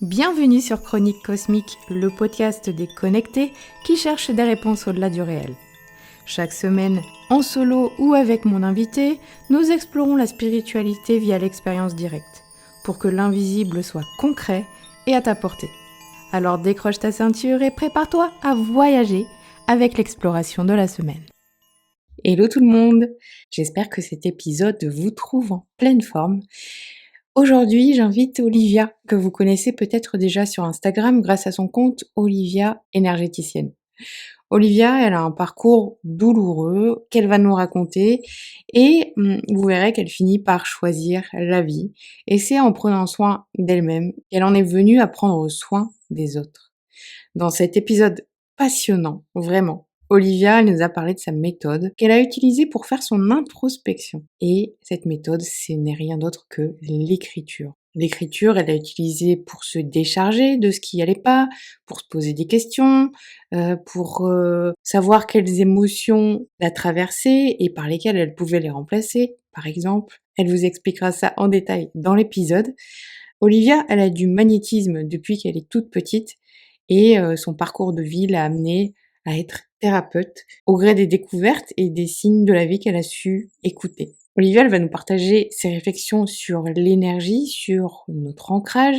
Bienvenue sur Chronique Cosmique, le podcast des connectés qui cherchent des réponses au-delà du réel. Chaque semaine, en solo ou avec mon invité, nous explorons la spiritualité via l'expérience directe, pour que l'invisible soit concret et à ta portée. Alors décroche ta ceinture et prépare-toi à voyager avec l'exploration de la semaine. Hello tout le monde, j'espère que cet épisode vous trouve en pleine forme. Aujourd'hui, j'invite Olivia, que vous connaissez peut-être déjà sur Instagram grâce à son compte Olivia Énergéticienne. Olivia, elle a un parcours douloureux qu'elle va nous raconter et vous verrez qu'elle finit par choisir la vie. Et c'est en prenant soin d'elle-même qu'elle en est venue à prendre soin des autres. Dans cet épisode passionnant, vraiment, Olivia elle nous a parlé de sa méthode qu'elle a utilisée pour faire son introspection. Et cette méthode, ce n'est rien d'autre que l'écriture. L'écriture, elle l'a utilisée pour se décharger de ce qui allait pas, pour se poser des questions, pour savoir quelles émotions la traversaient et par lesquelles elle pouvait les remplacer, par exemple. Elle vous expliquera ça en détail dans l'épisode. Olivia, elle a du magnétisme depuis qu'elle est toute petite et son parcours de vie l'a amenée à être thérapeute au gré des découvertes et des signes de la vie qu'elle a su écouter. Olivia, elle va nous partager ses réflexions sur l'énergie, sur notre ancrage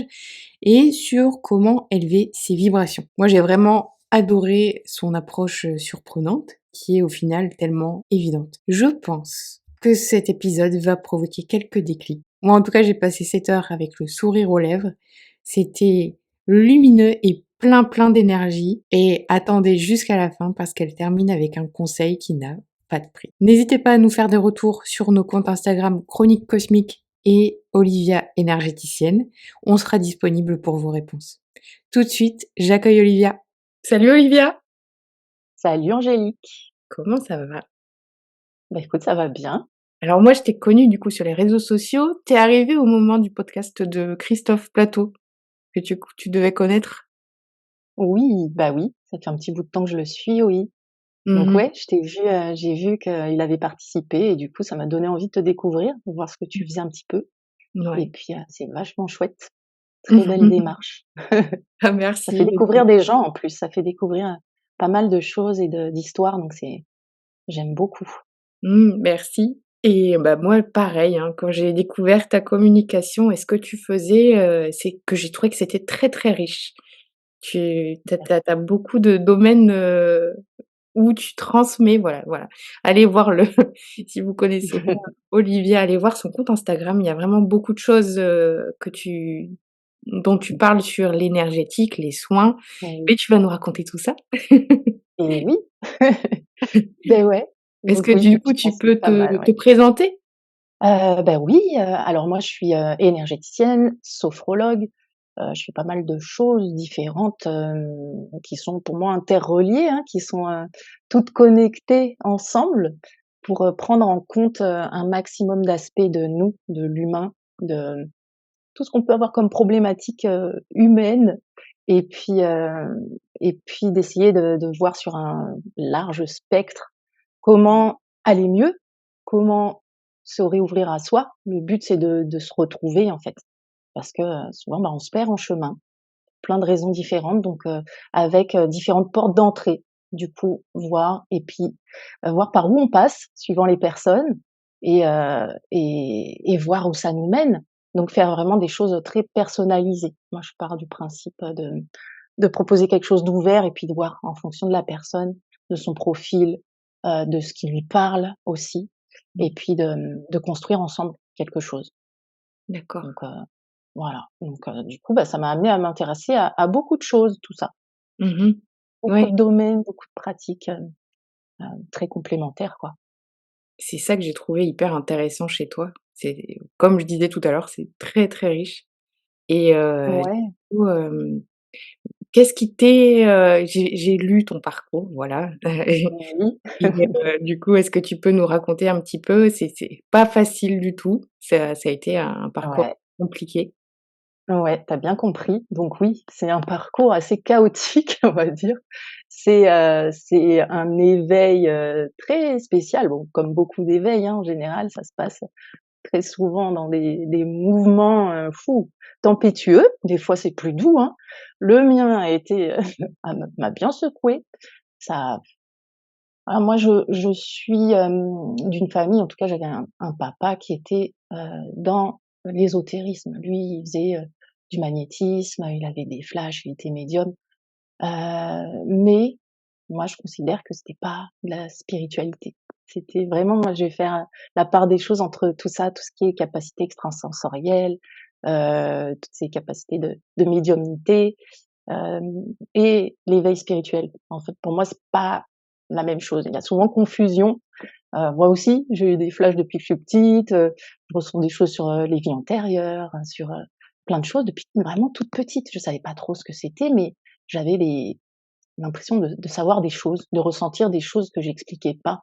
et sur comment élever ses vibrations. Moi, j'ai vraiment adoré son approche surprenante qui est au final tellement évidente. Je pense que cet épisode va provoquer quelques déclics. Moi, en tout cas, j'ai passé 7 heures avec le sourire aux lèvres. C'était lumineux et plein d'énergie. Et attendez jusqu'à la fin parce qu'elle termine avec un conseil qui n'a pas de prix. N'hésitez pas à nous faire des retours sur nos comptes Instagram Chronique Cosmique et Olivia Énergéticienne. On sera disponible pour vos réponses. Tout de suite, j'accueille Olivia. Salut Olivia! Salut Angélique. Comment ça va? Bah écoute, ça va bien. Alors moi, je t'ai connue du coup sur les réseaux sociaux. T'es arrivée au moment du podcast de Christophe Plateau, que tu devais connaître. Oui, bah oui, ça fait un petit bout de temps que je le suis, oui. Donc Mhm. ouais, je t'ai vu, j'ai vu qu'il avait participé et du coup, ça m'a donné envie de te découvrir, de voir ce que tu faisais un petit peu. Et Ouais. puis, c'est vachement chouette. Très belle démarche. Ah, Ça fait merci. découvrir des gens en plus, ça fait découvrir pas mal de choses et d'histoires, donc j'aime beaucoup. Merci. Et bah moi, pareil, hein, quand j'ai découvert ta communication et ce que tu faisais, c'est que j'ai trouvé que c'était très riche. T'as beaucoup de domaines où tu transmets, voilà. Allez voir si vous connaissez pas Olivia, allez voir son compte Instagram. Il y a vraiment beaucoup de choses dont tu parles sur l'énergétique, les soins. Oui. Mais tu vas nous raconter tout ça. Et oui, beh ouais, Est-ce donc que oui, du je coup, tu pense que c'est peux pas mal, te ouais. présenter? Bah oui, alors moi je suis, énergéticienne, sophrologue, je fais pas mal de choses différentes, qui sont pour moi interreliées, hein, qui sont, toutes connectées ensemble pour, prendre en compte, un maximum d'aspects de nous, de l'humain, de tout ce qu'on peut avoir comme problématique, humaine et puis, d'essayer de voir sur un large spectre comment aller mieux, comment se réouvrir à soi. Le but, c'est de se retrouver, en fait, parce que, souvent, bah, on se perd en chemin, plein de raisons différentes, donc avec, différentes portes d'entrée. Du coup, voir et puis, voir par où on passe, suivant les personnes et voir où ça nous mène. Donc faire vraiment des choses, très personnalisées. Moi, je pars du principe, de proposer quelque chose d'ouvert et puis de voir en fonction de la personne, de son profil, de ce qui lui parle aussi et puis de construire ensemble quelque chose. D'accord. Donc voilà, donc du coup, bah, ça m'a amenée à m'intéresser à beaucoup de choses, tout ça. Mmh. Beaucoup Ouais, de domaines, beaucoup de pratiques, très complémentaires, quoi. c'est ça que j'ai trouvé hyper intéressant chez toi. C'est comme je disais tout à l'heure, c'est très riche et du Ouais, coup, qu'est-ce qui t'est, j'ai lu ton parcours, voilà oui. et du coup, est-ce que tu peux nous raconter un petit peu? C'est pas facile du tout, ça a été un parcours Ouais, compliqué. ouais, tu bien compris. Donc oui, c'est un parcours assez chaotique, on va dire. C'est un éveil, très spécial. Bon, comme beaucoup d'éveils, hein, en général, ça se passe très souvent dans des mouvements, fou, tempétueux. Des fois, c'est plus doux, hein. Le mien a été, m'a bien secoué. Ça moi, je suis, d'une famille, en tout cas, j'avais un papa qui était, dans l'ésotérisme. Lui, il faisait, du magnétisme, il avait des flashs, il était médium. Mais moi, je considère que c'était pas de la spiritualité. C'était vraiment moi, je vais faire la part des choses entre tout ça, tout ce qui est capacité extrasensorielle, toutes ces capacités de médiumnité, et l'éveil spirituel. En fait, pour moi, c'est pas la même chose. Il y a souvent confusion. Moi aussi, j'ai eu des flashs depuis que je suis petite, je ressens des choses sur, les vies antérieures, sur, plein de choses depuis vraiment toute petite. Je savais pas trop ce que c'était, mais j'avais l'impression de savoir des choses, de ressentir des choses que j'expliquais pas.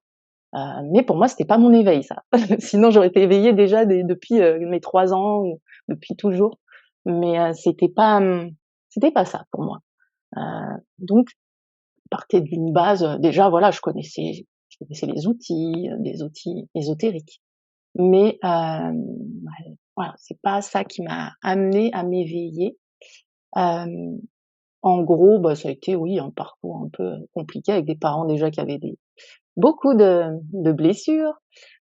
Mais pour moi, c'était pas mon éveil ça. Sinon j'aurais été éveillée déjà depuis, mes 3 ans ou depuis toujours. Mais, c'était pas ça pour moi. Donc partais d'une base, déjà voilà, je connaissais les outils, des outils ésotériques. Mais, ouais, voilà, c'est pas ça qui m'a amenée à m'éveiller. Hem, En gros, bah, ça a été oui, un parcours un peu compliqué avec des parents déjà qui avaient beaucoup de blessures,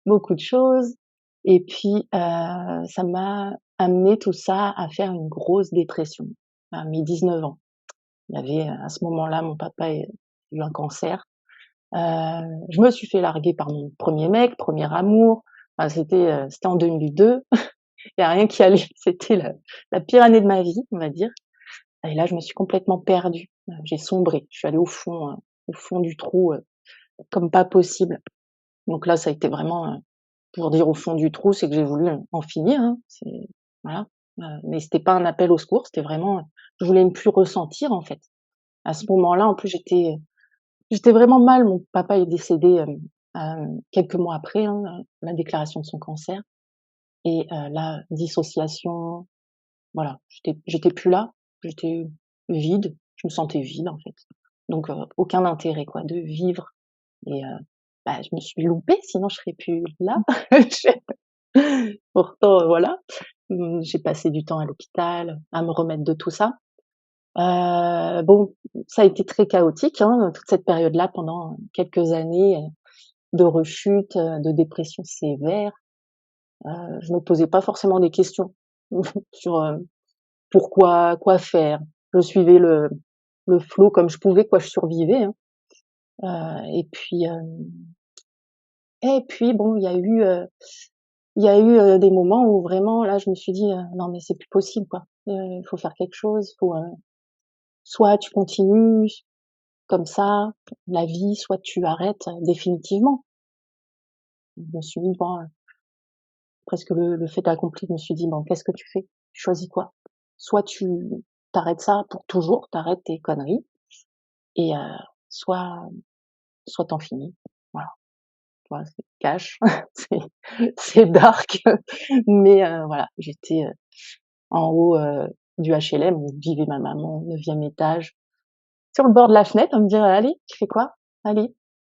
beaucoup de choses et puis, ça m'a amené tout ça à faire une grosse dépression à mes 19 ans. Il y avait, à ce moment-là, mon papa a eu un cancer. Je me suis fait larguer par mon premier mec, premier amour. Enfin, c'était en 2002. Il y a rien qui allait. C'était la pire année de ma vie, on va dire et là, je me suis complètement perdue. J'ai sombré. Je suis allée au fond du trou, comme pas possible. Donc là, ça a été vraiment, pour dire au fond du trou, c'est que j'ai voulu en finir, hein. C'est voilà, mais c'était pas un appel au secours, c'était vraiment, je voulais ne plus ressentir, en fait. À ce moment-là, en plus, j'étais vraiment mal. Mon papa est décédé, quelques mois après, hein, la déclaration de son cancer et là, dissociation, voilà, j'étais plus là, j'étais vide, je me sentais vide, en fait. Donc aucun intérêt, quoi, de vivre et bah, je me suis loupée, sinon je serais plus là. Pourtant, voilà, j'ai passé du temps à l'hôpital, à me remettre de tout ça. Bon, ça a été très chaotique, hein, toute cette période-là pendant quelques années, de rechute, de dépression sévère. Je me posais pas forcément des questions sur, pourquoi, quoi faire. Je suivais le flot comme je pouvais, quoi, je survivais, hein. Et puis, bon, il y a eu des moments où vraiment là, je me suis dit: «Non mais c'est plus possible quoi, il faut faire quelque chose, faut, soit tu continues comme ça, la vie, soit tu arrêtes, définitivement». Je me suis dit: «Bon, presque le fait accompli». Je me suis dit: «Bon, qu'est-ce que tu fais? Tu choisis quoi? Soit tu arrêtes ça pour toujours, tu arrêtes tes conneries et soit tu en finis». Voilà, tu vois? C'est cash, c'est c'est dark, mais voilà, j'étais, en haut, du HLM où vivait ma maman, au 9e étage, sur le bord de la fenêtre, à me dire: «Allez, tu fais quoi? Allez».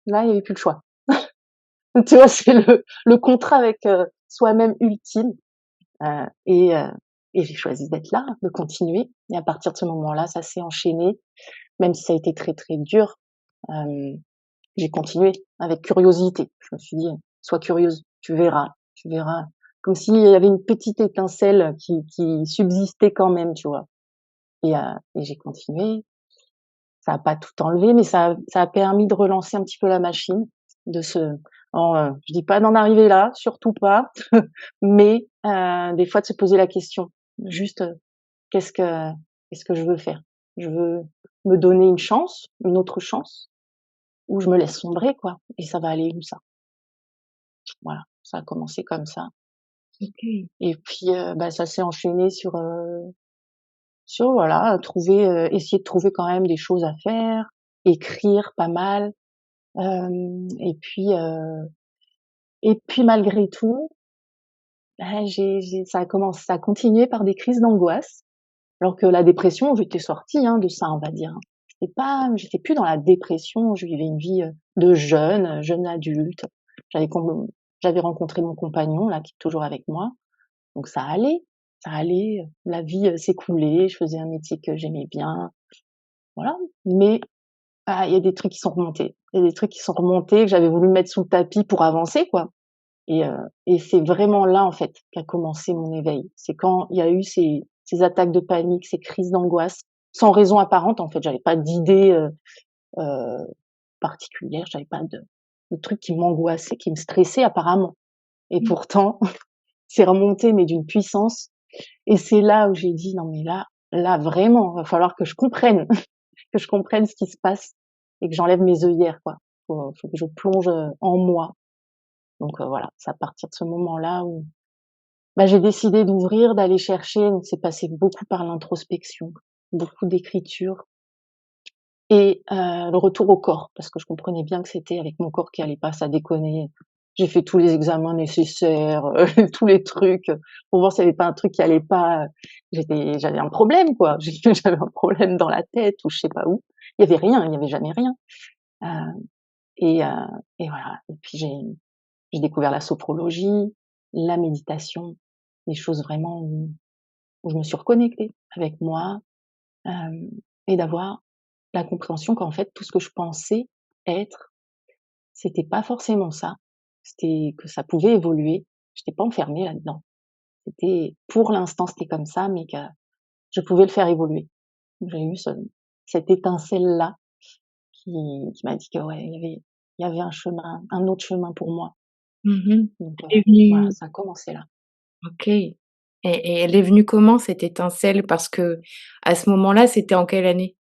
Là, il y avait plus le choix. Tu vois? C'est le contrat avec, soi-même ultime, heu et heu et j'ai choisi d'être là, de continuer et à partir de ce moment-là, ça s'est enchaîné. Même si ça a été très, très dur, hem, j'ai continué avec curiosité. Je me suis dit: «Sois curieuse, tu verras». Comme s'il y avait une petite étincelle qui subsistait quand même, tu vois? Et j'ai continué. Ça a pas tout enlevé, mais ça a permis de relancer un petit peu la machine, de se alors, je dis pas d'en arriver là, surtout pas, mais des fois de se poser la question, juste, qu'est-ce que qu'est-ce que je veux faire? Je veux me donner une autre chance ou je me laisse sombrer quoi et ça va aller où ça? Voilà, ça a commencé comme ça OK. et puis, bah, ça s'est enchaîné sur voilà, essayer de trouver quand même des choses à faire, écrire pas mal. Et puis malgré tout, bah, j'ai ça a continué par des crises d'angoisse, alors que la dépression, j'étais sortie, hein, de ça, on va dire, hein. J'étais plus dans la dépression, je vivais une vie, de jeune adulte. J'avais J'avais rencontré mon compagnon là, qui est toujours avec moi, donc ça allait, la vie, s'écoulait, je faisais un métier que j'aimais bien, voilà. Mais, il y a des trucs qui sont remontés. Il y a des trucs qui sont remontés que j'avais voulu mettre sous le tapis pour avancer, quoi. Et heu et c'est vraiment là, en fait, qu'a commencé mon éveil. C'est quand il y a eu ces attaques de panique, ces crises d'angoisse, sans raison apparente, en fait. J'avais pas d'idée, heu, particulière, j'avais pas de truc qui m'angoissait, qui me stressait apparemment. Et Mmh. pourtant, c'est remonté, mais d'une puissance. Et c'est là où j'ai dit: «Non mais là vraiment, va falloir que je comprenne, que je comprenne ce qui se passe et que j'enlève mes œillères, quoi. Faut que je plonge, en moi». Donc voilà, c'est à partir de ce moment-là où, bah, j'ai décidé d'ouvrir, d'aller chercher. Donc c'est passé beaucoup par l'introspection, beaucoup d'écriture et le retour au corps, parce que je comprenais bien que c'était avec mon corps qui allait pas, ça déconnait. J'ai fait tous les examens nécessaires, tous les trucs, pour voir s'il y avait pas un truc qui allait pas. J'avais un problème, quoi. J'avais un problème dans la tête ou je sais pas où. Il y avait rien, il y avait jamais rien. Heu et heu et voilà. Et puis j'ai découvert la sophrologie, la méditation, des choses vraiment où je me suis reconnectée avec moi, hem et d'avoir la compréhension qu'en fait, tout ce que je pensais être, c'était pas forcément ça. C'était que ça pouvait évoluer. J'étais pas enfermée là-dedans. C'était pour l'instant, c'était comme ça, mais que je pouvais le faire évoluer. J'ai eu cette étincelle-là qui m'a dit que ouais, il y avait un chemin, un autre chemin pour moi. Mmh. Donc Elle est voilà, venue ça a commencé là. OK, et elle est venue comment cette étincelle? Parce qu'à ce moment-là, c'était en quelle année?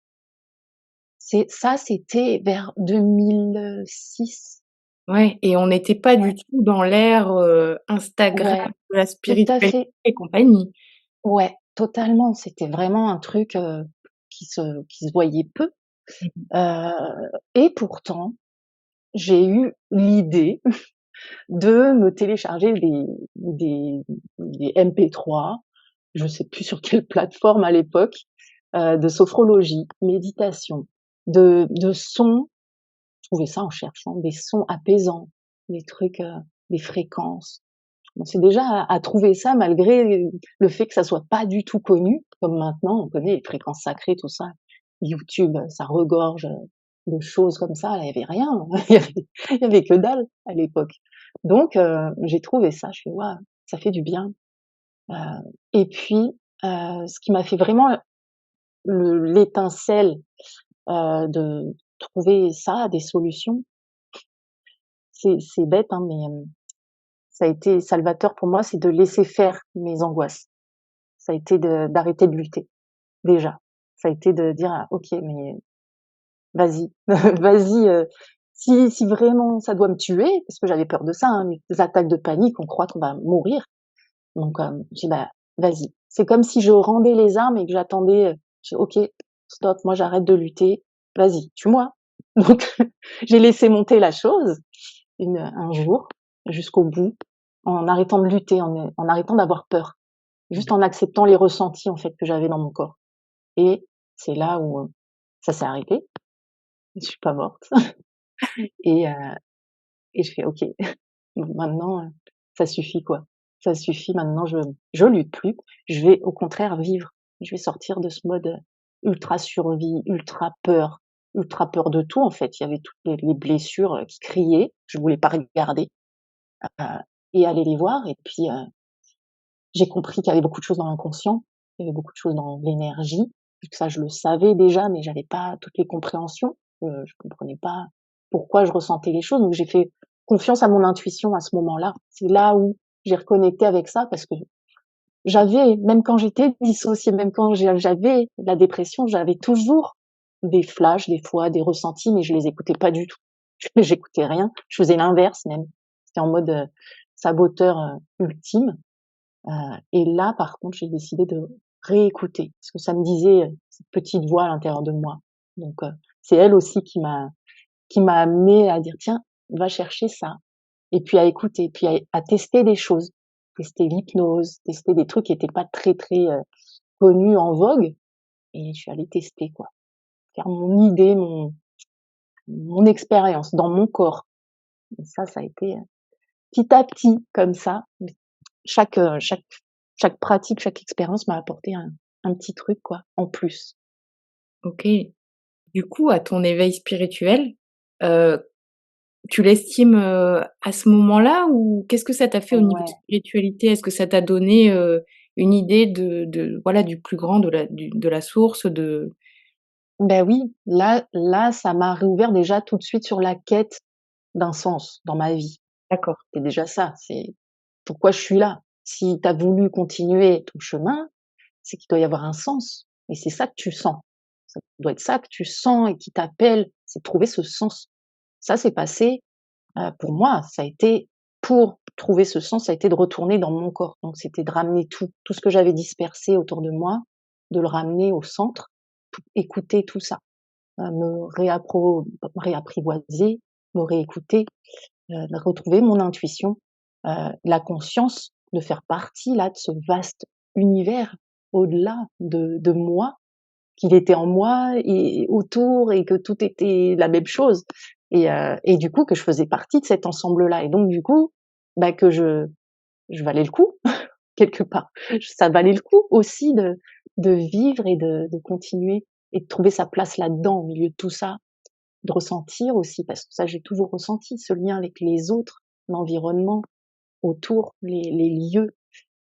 C'était vers 2006. Ouais, et on n'était pas du Ouais, tout dans l'ère, Instagram ouais, de la tout à spiritualité fait. et compagnie. Ouais, totalement. C'était vraiment un truc, qui se voyait peu, Mmh. heu et pourtant, j'ai eu l'idée de me télécharger des MP3, je sais plus sur quelle plateforme à l'époque, de sophrologie, méditation, de sons. Je trouvais ça en cherchant des sons apaisants, des trucs, des fréquences. On s'est déjà à trouver ça malgré le fait que ça soit pas du tout connu, comme maintenant on connaît les fréquences sacrées, tout ça. YouTube, ça regorge, de choses comme ça. Là, il y avait rien, il y avait que dalle à l'époque. Donc j'ai trouvé ça, je fais: «Waouh, ça fait du bien». Heu et puis, ce qui m'a fait vraiment l'étincelle, de trouver ça, des solutions, c'est bête, hein, mais ça a été salvateur pour moi, c'est de laisser faire mes angoisses. Ça a été d'arrêter de lutter, déjà. Ça a été de dire: «Ah OK, mais vas-y, vas-y, si vraiment ça doit me tuer», parce que j'avais peur de ça, hein, les attaques de panique, on croit qu'on va mourir. Donc j'ai dit: «Bah, vas-y». C'est comme si je rendais les armes et que j'attendais, je dis: «OK, stop, moi j'arrête de lutter, vas-y, tue-moi». Donc j'ai laissé monter la chose un jour jusqu'au bout, en arrêtant de lutter, en arrêtant d'avoir peur. Juste en acceptant les ressentis, en fait, que j'avais dans mon corps. Et c'est là où, ça s'est arrêté. Je suis pas morte. Et et je fais: «OK, bon maintenant, ça suffit quoi. Ça suffit maintenant, je lutte plus. Je vais au contraire vivre. Je vais sortir de ce mode, ultra survie, ultra peur de tout en fait. Il y avait toutes les blessures, qui criaient, je voulais pas regarder, heu et aller les voir. Et puis, j'ai compris qu'il y avait beaucoup de choses dans l'inconscient, il y avait beaucoup de choses dans l'énergie, vu que ça je le savais déjà, mais j'avais pas toutes les compréhensions. Je comprenais pas pourquoi je ressentais les choses, donc j'ai fait confiance à mon intuition à ce moment-là. C'est là où j'ai reconnecté avec ça parce que même quand j'étais dissociée, même quand j'avais la dépression, j'avais toujours des flashs, des fois, des ressentis, mais je les écoutais pas du tout. J'écoutais rien, je faisais l'inverse même. C'était en mode, saboteur, ultime. Et là, par contre, j'ai décidé de réécouter parce que ça me disait, cette petite voix à l'intérieur de moi. Donc c'est elle aussi qui m'a amenée à dire: «Tiens, va chercher ça», et puis à écouter, puis à tester des choses, tester l'hypnose, tester des trucs qui étaient pas très, très, connus, en vogue. Et je suis allée tester quoi, faire mon idée, mon expérience dans mon corps. Et ça a été, petit à petit comme ça. Chaque, chaque pratique, chaque expérience m'a apporté un petit truc quoi, en plus. OK. Du coup, à ton éveil spirituel, heu, tu l'estimes, à ce moment-là ou qu'est-ce que ça t'a fait au niveau de Ouais. spiritualité? Est-ce que ça t'a donné, une idée de voilà, du plus grand, de la source, de Ben oui, là, ça m'a réouvert déjà tout de suite sur la quête d'un sens dans ma vie. d'accord, C'est déjà ça, c'est pourquoi je suis là. Si tu as voulu continuer ton chemin, c'est qu'il doit y avoir un sens et c'est ça que tu sens. Ça doit être ça que tu sens et qui t'appelle, c'est de trouver ce sens. Ça, c'est passé, pour moi, ça a été pour trouver ce sens, ça a été de retourner dans mon corps. Donc c'était de ramener tout ce que j'avais dispersé autour de moi, de le ramener au centre, écouter tout ça, me réapprivoiser, me réécouter, de retrouver mon intuition, la conscience de faire partie là de ce vaste univers au-delà de moi, qu'il était en moi et autour et que tout était la même chose et du coup que je faisais partie de cet ensemble-là et donc du coup, bah, que je valais le coup quelque part. Ça valait le coup aussi de vivre et de continuer et de trouver sa place là-dedans, au milieu de tout ça, de ressentir aussi, parce que ça j'ai toujours ressenti, ce lien avec les autres, l'environnement autour, les lieux,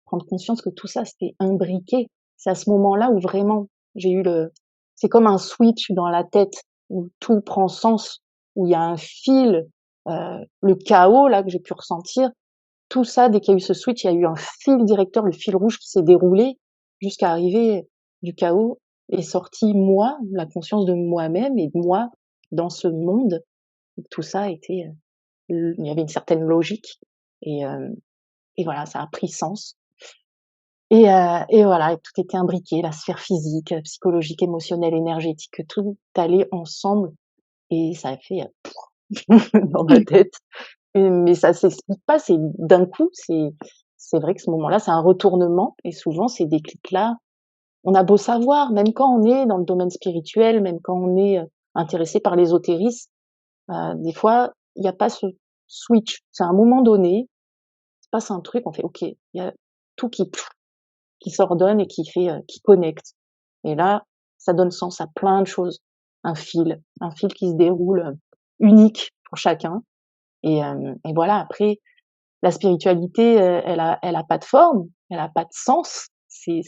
prendre conscience que tout ça c'était imbriqué. C'est à ce moment-là où vraiment j'ai eu le c'est comme un switch dans la tête où tout prend sens, où il y a un fil, le chaos là que j'ai pu ressentir, tout ça dès qu'il y a eu ce switch, il y a eu un fil directeur, le fil rouge qui s'est déroulé jusqu'à arriver du chaos est sorti moi, la conscience de moi-même et de moi dans ce monde. Tout ça était, il y avait une certaine logique et hem et voilà, ça a pris sens et voilà et tout était imbriqué, la sphère physique, psychologique, émotionnelle, énergétique, tout allait ensemble et ça a fait, dans ma tête. Mais ça s'explique pas, c'est d'un coup, c'est vrai que ce moment-là, c'est un retournement et souvent ces déclics-là, on a beau savoir, même quand on est dans le domaine spirituel, même quand on est, intéressé par l'ésotérisme, des fois, il y a pas ce switch. C'est à un moment donné, il se passe un truc, on fait: «OK», il y a tout qui s'ordonne et qui connecte et là, ça donne sens à plein de choses. Un fil qui se déroule, unique pour chacun et voilà après la spiritualité, elle a pas de forme, elle a pas de sens, c'est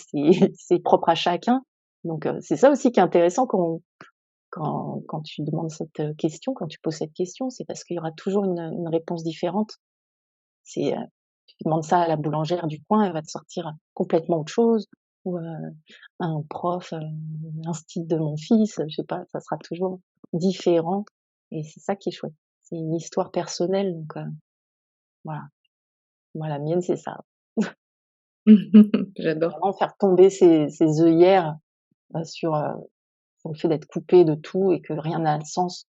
propre à chacun. Donc c'est ça aussi qui est intéressant quand tu demandes cette, question, quand tu poses cette question, c'est parce qu'il y aura toujours une réponse différente. C'est, tu demandes ça à la boulangère du coin, elle va te sortir complètement autre chose ou, un prof, l'instit de mon fils, je sais pas, ça sera toujours différent et c'est ça qui est chouette. C'est une histoire personnelle donc voilà. Moi la mienne c'est ça. j'adore. Vraiment faire tomber ses œillères, sur, sur le fait d'être coupé de tout et que rien n'a de sens.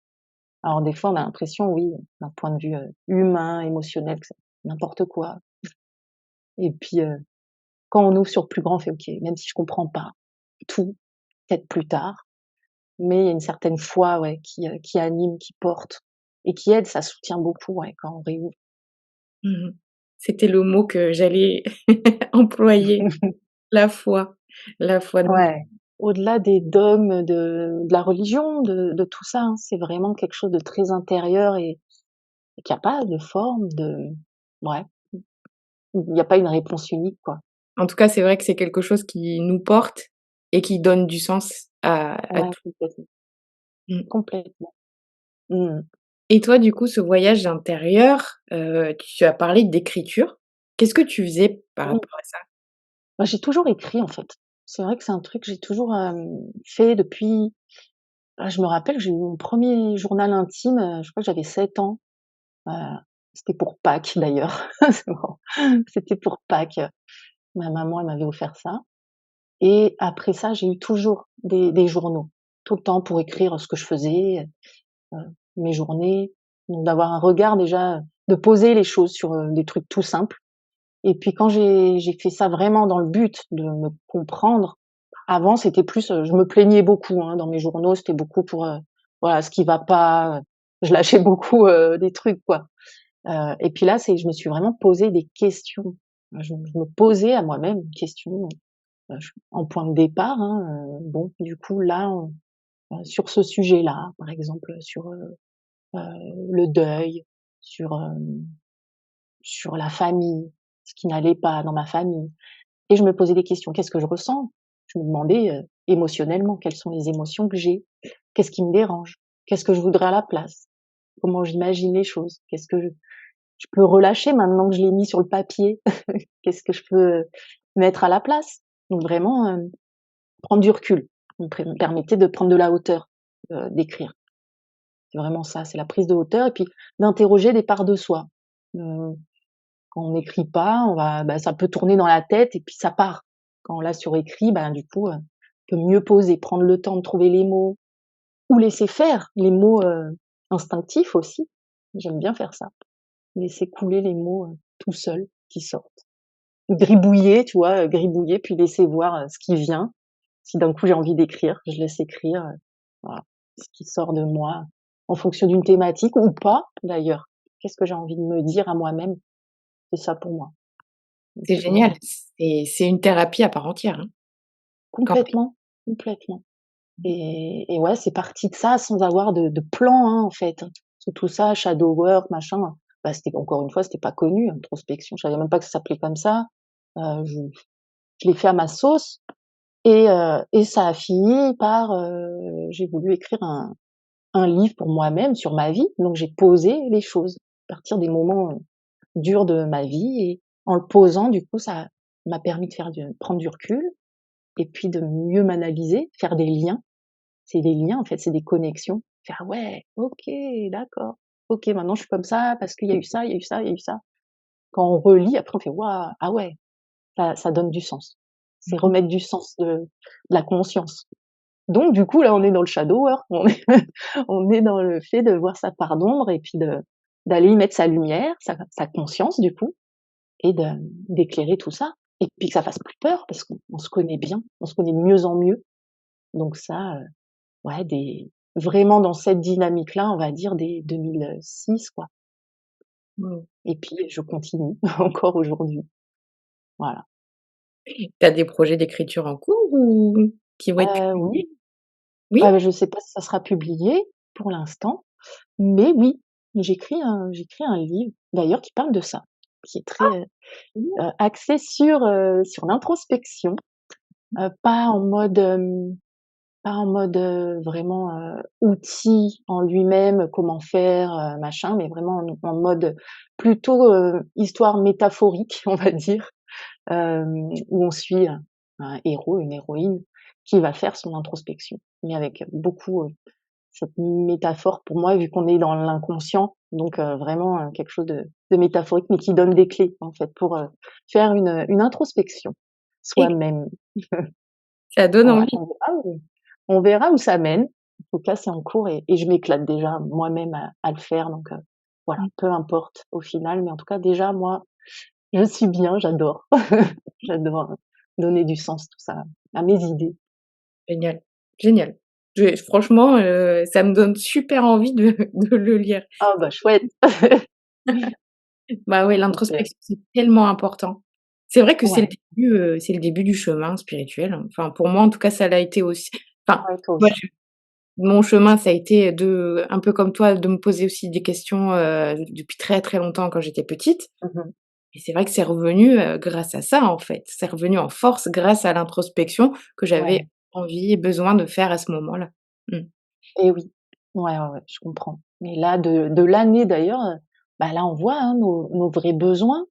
Alors des fois, on a l'impression, oui, d'un point de vue, humain, émotionnel, que c'est n'importe quoi et puis, quand on ouvre sur plus grand, on fait: «OK, même si je comprends pas tout, peut-être plus tard», mais il y a une certaine foi, ouais, qui anime, qui porte et qui aide, ça soutient beaucoup, ouais, quand on réouvre. Mmh. C'était le mot que j'allais employer, la foi. La foi donc Ouais, au-delà des dogmes de la religion, de tout ça, hein, c'est vraiment quelque chose de très intérieur et qui a pas de forme, de ouais, il y a pas une réponse unique, quoi. en tout cas, c'est vrai que c'est quelque chose qui nous porte et qui donne du sens à Ouais, tout. complètement, Mmh. complètement. Mmh. Et toi, du coup, ce voyage intérieur, tu as parlé d'écriture. Qu'est-ce que tu faisais par Mmh. rapport à ça? Bah, j'ai toujours écrit, en fait. C'est vrai que c'est un truc que j'ai toujours, fait depuis je me rappelle que j'ai eu mon premier journal intime, je crois que j'avais 7 ans, heu, c'était pour Pâques d'ailleurs, c'est marrant. C'était pour Pâques, ma maman, elle m'avait offert ça et après ça, j'ai eu toujours des journaux, tout le temps pour écrire ce que je faisais, heu, mes journées, donc d'avoir un regard déjà, de poser les choses sur, des trucs tout simples et puis quand j'ai fait ça vraiment dans le but de me comprendre, avant c'était plus, je me plaignais beaucoup, hein, dans mes journaux, c'était beaucoup pour, voilà, ce qui va pas, je lâchais beaucoup, des trucs, quoi Et puis là, je me suis vraiment posé des questions. Je me posais à moi-même une question, en point de départ, hein, bon, du coup, là, sur ce sujet-là, par exemple, sur, le deuil, sur, sur la famille, ce qui n'allait pas dans ma famille et je me posais des questions. Qu'est-ce que je ressens? Je me demandais, émotionnellement, quelles sont les émotions que j'ai? Qu'est-ce qui me dérange? Qu'est-ce que je voudrais à la place? Comment j'imagine les choses? Qu'est-ce que je peux relâcher maintenant que je l'ai mis sur le papier? Qu'est-ce que je peux mettre à la place? Donc vraiment, prendre du recul, me permettait de prendre de la hauteur, d'écrire. C'est vraiment ça, c'est la prise de hauteur et puis d'interroger des parts de soi. Heu, Quand on n'écrit pas, ça peut tourner dans la tête et puis ça part. Quand on l'a surécrit, du coup, on peut mieux poser, prendre le temps de trouver les mots ou laisser faire les mots, instinctifs aussi. J'aime bien faire ça, laisser couler les mots, tout seuls, qui sortent. Gribouiller, tu vois? Gribouiller puis laisser voir, ce qui vient. Si d'un coup j'ai envie d'écrire, je laisse écrire, voilà, ce qui sort de moi, en fonction d'une thématique ou pas d'ailleurs. Qu'est-ce que j'ai envie de me dire à moi-même? C'est ça pour moi, C'est écrire, génial, c'est une thérapie à part entière, hein, quand même. complètement, complètement et ouais, c'est parti de ça sans avoir de plan, hein, en fait. C'est tout ça, shadow work, machin, c'était encore une fois, c'était pas connu, introspection, je savais même pas que ça s'appelait comme ça. Je l'ai fait à ma sauce et ça a fini par, j'ai voulu écrire un livre pour moi-même sur ma vie, donc j'ai posé les choses à partir des moments, durs de ma vie et en le posant, du coup, ça m'a permis de prendre du recul et puis de mieux m'analyser, faire des liens. C'est des liens, en fait, c'est des connexions. Faire: «Ah ouais, OK, d'accord. OK, maintenant je suis comme ça parce qu'il y a eu ça, il y a eu ça, il y a eu ça». Quand on relit, après on fait: «Waouh, ah ouais, ça donne du sens». C'est Mmh. remettre du sens de la conscience. Donc du coup, là, on est dans le shadow work, on est on est dans le fait de voir sa part d'ombre et puis d'aller y mettre sa lumière, sa conscience du coup et d'éclairer tout ça et puis que ça fasse plus peur parce qu'on se connaît bien, on se connaît de mieux en mieux. Donc ça, ouais, vraiment dans cette dynamique-là, on va dire dès 2006 quoi Mmh. et puis je continue encore aujourd'hui. Voilà. Tu as des projets d'écriture en cours ou qui vont être Oui, publiés? Oui? je sais pas si ça sera publié pour l'instant. Mais oui, j'écris un livre, d'ailleurs, qui parle de ça, qui est très, Mmh. axé sur l'introspection, pas en mode, pas en mode, vraiment, outil en lui-même, comment faire, machin, mais vraiment en mode plutôt, histoire métaphorique, on va dire, où on suit un héros, une héroïne qui va faire son introspection, mais avec beaucoup, cette métaphore pour moi, vu qu'on est dans l'inconscient, donc vraiment, quelque chose de métaphorique, mais qui donne des clés, en fait, pour, faire une introspection Et soi-même. ça donne Voilà, envie. on verra où ça mène. En tout cas, c'est en cours et je m'éclate déjà moi-même à le faire, donc voilà, Mmh, peu importe au final, mais en tout cas, déjà, moi, je suis bien, j'adore. J'adore, donner du sens, tout ça, à mes idées. génial, génial. Franchement, ça me donne super envie de de le lire. Ah bah, chouette! Bah, ouais, Super. l'introspection, c'est tellement important. C'est vrai que Ouais, c'est le début du chemin spirituel. Enfin, pour moi, en tout cas, ça l'a été aussi. Enfin, ouais, toi moi, aussi. mon chemin, ça a été de un peu comme toi, de me poser aussi des questions, depuis très, très longtemps quand j'étais petite Mmh mh. et c'est vrai que c'est revenu, grâce à ça, en fait. C'est revenu en force grâce à l'introspection que j'avais Ouais. envie et besoin de faire à ce moment-là. Mmh. Et oui. Ouais, ouais, ouais, je comprends. Mais là, de l'année d'ailleurs, là, on voit, hein, nos vrais besoins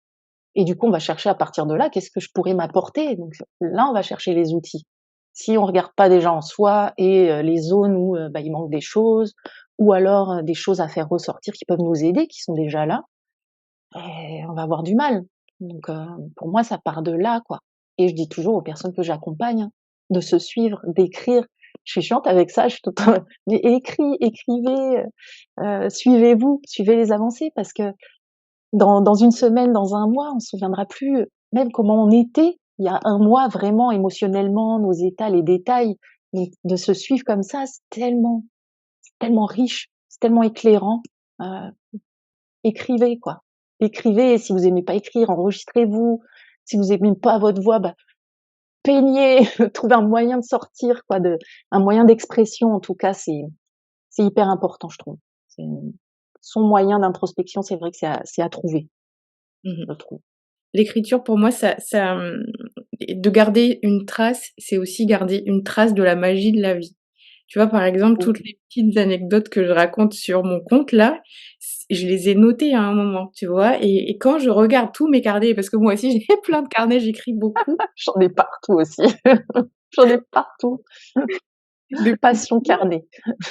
et du coup, on va chercher à partir de là, qu'est-ce que je pourrais m'apporter? Donc là, on va chercher les outils. Si on regarde pas déjà en soi et les zones où, il manque des choses ou alors, des choses à faire ressortir qui peuvent nous aider, qui sont déjà là, on va avoir du mal. Donc pour moi, ça part de là, quoi et je dis toujours aux personnes que j'accompagne, hein, de se suivre, d'écrire. Je suis chiante avec ça, je suis tout le temps: «Mais écrivez, suivez-vous, suivez les avancées» parce que dans une semaine, dans un mois, on se souviendra plus, même comment on était il y a un mois vraiment émotionnellement, nos états, les détails. Donc de se suivre comme ça, c'est tellement riche, c'est tellement éclairant. Heu, écrivez, quoi. Écrivez et si vous aimez pas écrire, enregistrez-vous. Si vous aimez pas votre voix, bah, peignez, trouvez un moyen de sortir, quoi, un moyen d'expression, en tout cas, c'est hyper important, je trouve. C'est son moyen d'introspection, c'est vrai que c'est à trouver, Mmh. je trouve. L'écriture pour moi de garder une trace, c'est aussi garder une trace de la magie de la vie. Tu vois, par exemple, toutes Oui. les petites anecdotes que je raconte sur mon compte là, je les ai notées à un moment, tu vois? Et quand je regarde tous mes carnets, parce que moi aussi j'ai plein de carnets, j'écris beaucoup. J'en ai partout aussi. J'en ai partout. Depuis Passion carnet.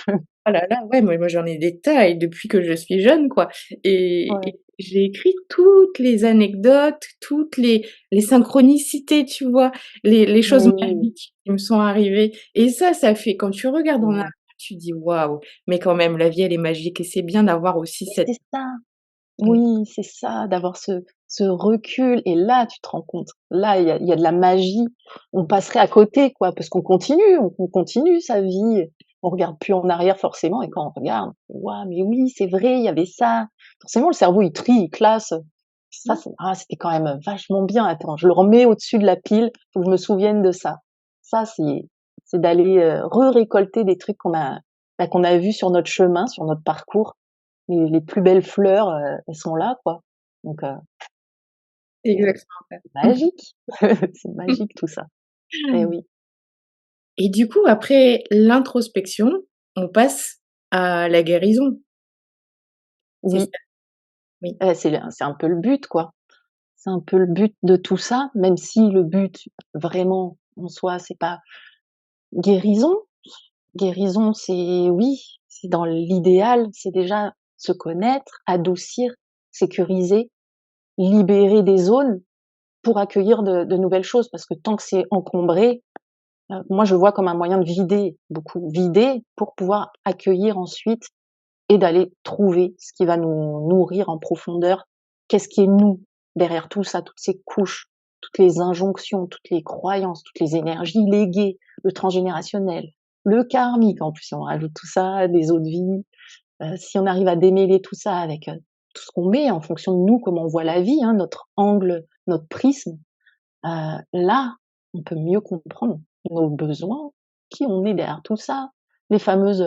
Oh là là, ouais, moi j'en ai des tas et depuis que je suis jeune, quoi. Et Ouais. j'ai écrit toutes les anecdotes, toutes les synchronicités, tu vois? Les choses Oui, magiques qui me sont arrivées et ça fait quand tu regardes en arrière, oui. tu dis: «Waouh, mais quand même la vie elle est magique» et c'est bien d'avoir aussi Et cette c'est ça. mmh, Oui, c'est ça, d'avoir ce recul et là, tu te rends compte. Là, il y a de la magie. On passerait à côté, quoi, parce qu'on continue, on continue sa vie. On regarde plus en arrière forcément et quand on regarde, waouh, mais oui, c'est vrai, il y avait ça. Forcément, le cerveau, il trie, il classe. Ça, mmh, c'est ah, c'était quand même vachement bien. Attends, je le remets au-dessus de la pile, faut que je me souvienne de ça. Ça, c'est d'aller, récolter des trucs qu'on a vus sur notre chemin, sur notre parcours. Les plus belles fleurs, elles sont là, quoi. Donc c'est c'est exactement ça. magique. C'est magique tout ça. Eh oui. Et du coup après l'introspection, on passe à la guérison, c'est Oui, ça? Oui. c'est un peu le but, quoi. C'est un peu le but de tout ça, même si le but, vraiment, en soi, c'est pas guérison. Guérison, c'est oui, c'est dans l'idéal, c'est déjà se connaître, adoucir, sécuriser, libérer des zones pour accueillir de nouvelles choses. Parce que tant que c'est encombré, moi, je le vois comme un moyen de vider, beaucoup, vider pour pouvoir accueillir ensuite et d'aller trouver ce qui va nous nourrir en profondeur. Qu'est-ce qui est nous derrière tout ça, toutes ces couches, toutes les injonctions, toutes les croyances, toutes les énergies léguées, le transgénérationnel, le karmique en plus, si on rajoute tout ça, des autres vies. Si on arrive à démêler tout ça avec tout ce qu'on met en fonction de nous, comment on voit la vie, hein, notre angle, notre prisme, là, on peut mieux comprendre nos besoins, qui on est derrière tout ça, les fameuses,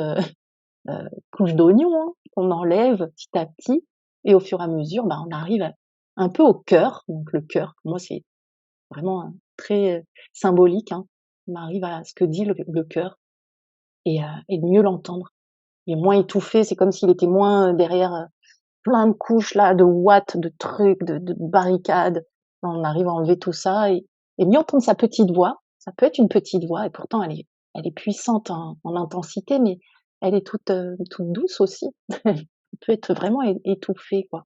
couches d'oignons, hein, qu'on enlève petit à petit et au fur et à mesure, bah, on arrive un peu au cœur. Donc le cœur, pour moi, c'est vraiment, très, symbolique, hein. On arrive à ce que dit le cœur et de mieux l'entendre. Il est moins étouffé, c'est comme s'il était moins derrière, plein de couches là, de watts, de trucs, de barricades. On arrive à enlever tout ça et mieux entendre sa petite voix. Ça peut être une petite voix et pourtant elle est puissante en intensité, mais elle est toute douce aussi. Elle peut être vraiment étouffée, quoi.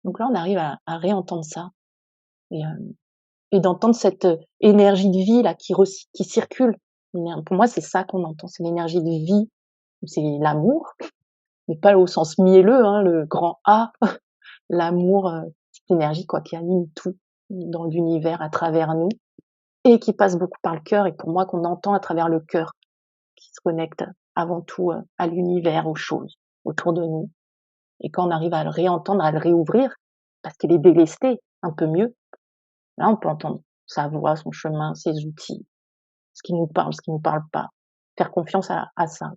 Donc là, on arrive à réentendre ça et et d'entendre cette, énergie de vie là qui circule. Pour moi, c'est ça qu'on entend, c'est l'énergie de vie, c'est l'amour, mais pas au sens mielleux, hein, le grand A. L'amour, cette énergie quoi qui anime tout dans l'univers à travers nous et qui passe beaucoup par le cœur et pour moi qu'on entend à travers le cœur, qui se connecte avant tout, à l'univers, aux choses autour de nous et quand on arrive à le réentendre, à le réouvrir, parce qu'il est délesté un peu mieux, là on peut entendre sa voix, son chemin, ses outils, ce qui nous parle, ce qui nous parle pas. Faire confiance à ça.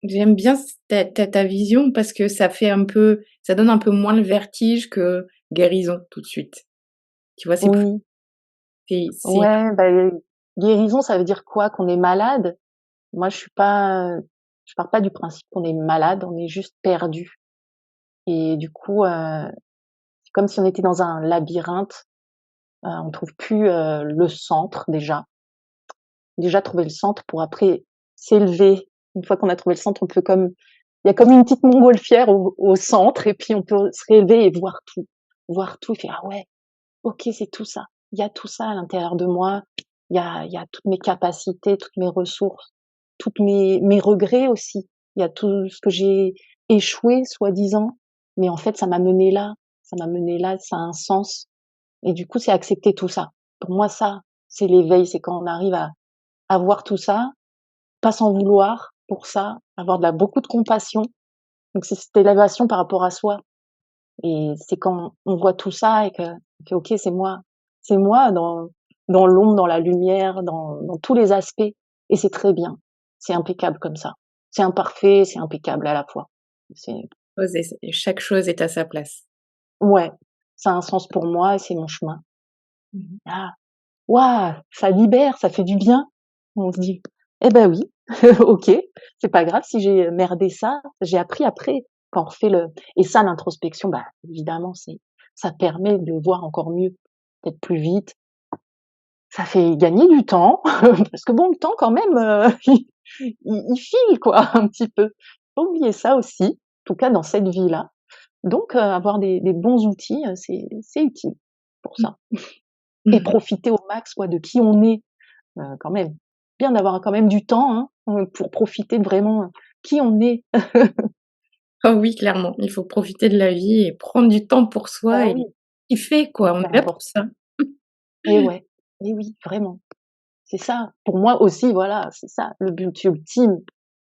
J'aime bien ta vision parce que ça donne un peu moins le vertige que guérison tout de suite. Tu vois? Oui, C'est ouais, bah, guérison ça veut dire quoi? Qu'on est malade? Moi, je pars pas du principe qu'on est malade, on est juste perdu et du coup, c'est comme si on était dans un labyrinthe, on trouve plus, le centre déjà. Déjà trouver le centre pour après s'élever. Une fois qu'on a trouvé le centre, on peut comme il y a comme une petite montgolfière au centre et puis on peut se réélever et voir tout et faire: «Ah ouais, OK, c'est tout ça. Il y a tout ça à l'intérieur de moi. Il y a toutes mes capacités, toutes mes ressources, toutes mes regrets aussi. Il y a tout ce que j'ai échoué soi-disant, mais en fait, ça m'a mené là, ça a un sens et du coup, c'est accepter tout ça. Pour moi, ça, c'est l'éveil, c'est quand on arrive à voir tout ça, pas s'en vouloir pour ça, avoir beaucoup de compassion. Donc c'est cette élévation par rapport à soi. Et c'est quand on voit tout ça et que OK, c'est moi dans l'ombre, dans la lumière, dans tous les aspects et c'est très bien. C'est impeccable comme ça. C'est imparfait, c'est impeccable à la fois. C'est Oser, chaque chose est à sa place. ouais, ça a un sens pour moi et c'est mon chemin. Mmh. Ah, waouh, ça libère, ça fait du bien. On se dit: «Eh ben oui, OK, c'est pas grave si j'ai merdé ça, j'ai appris après». Quand on refait le et ça l'introspection, bah, évidemment, ça permet de voir encore mieux, peut-être plus vite. Ça fait gagner du temps parce que bon, le temps quand même, il file quoi un petit peu. Faut pas oublier ça aussi, en tout cas dans cette vie-là. Donc avoir des bons outils, c'est utile pour ça et Mmh. profiter au max quoi de qui on est, quand même. Bien d'avoir quand même du temps, hein, pour profiter de vraiment qui on est. Oh oui, clairement, il faut profiter de la vie et prendre du temps pour soi Bah et oui, kiffer c'est quoi, on est hyper là pour important. ça. Et ouais, et oui, vraiment. C'est ça. Pour moi aussi, voilà, c'est ça, le but ultime,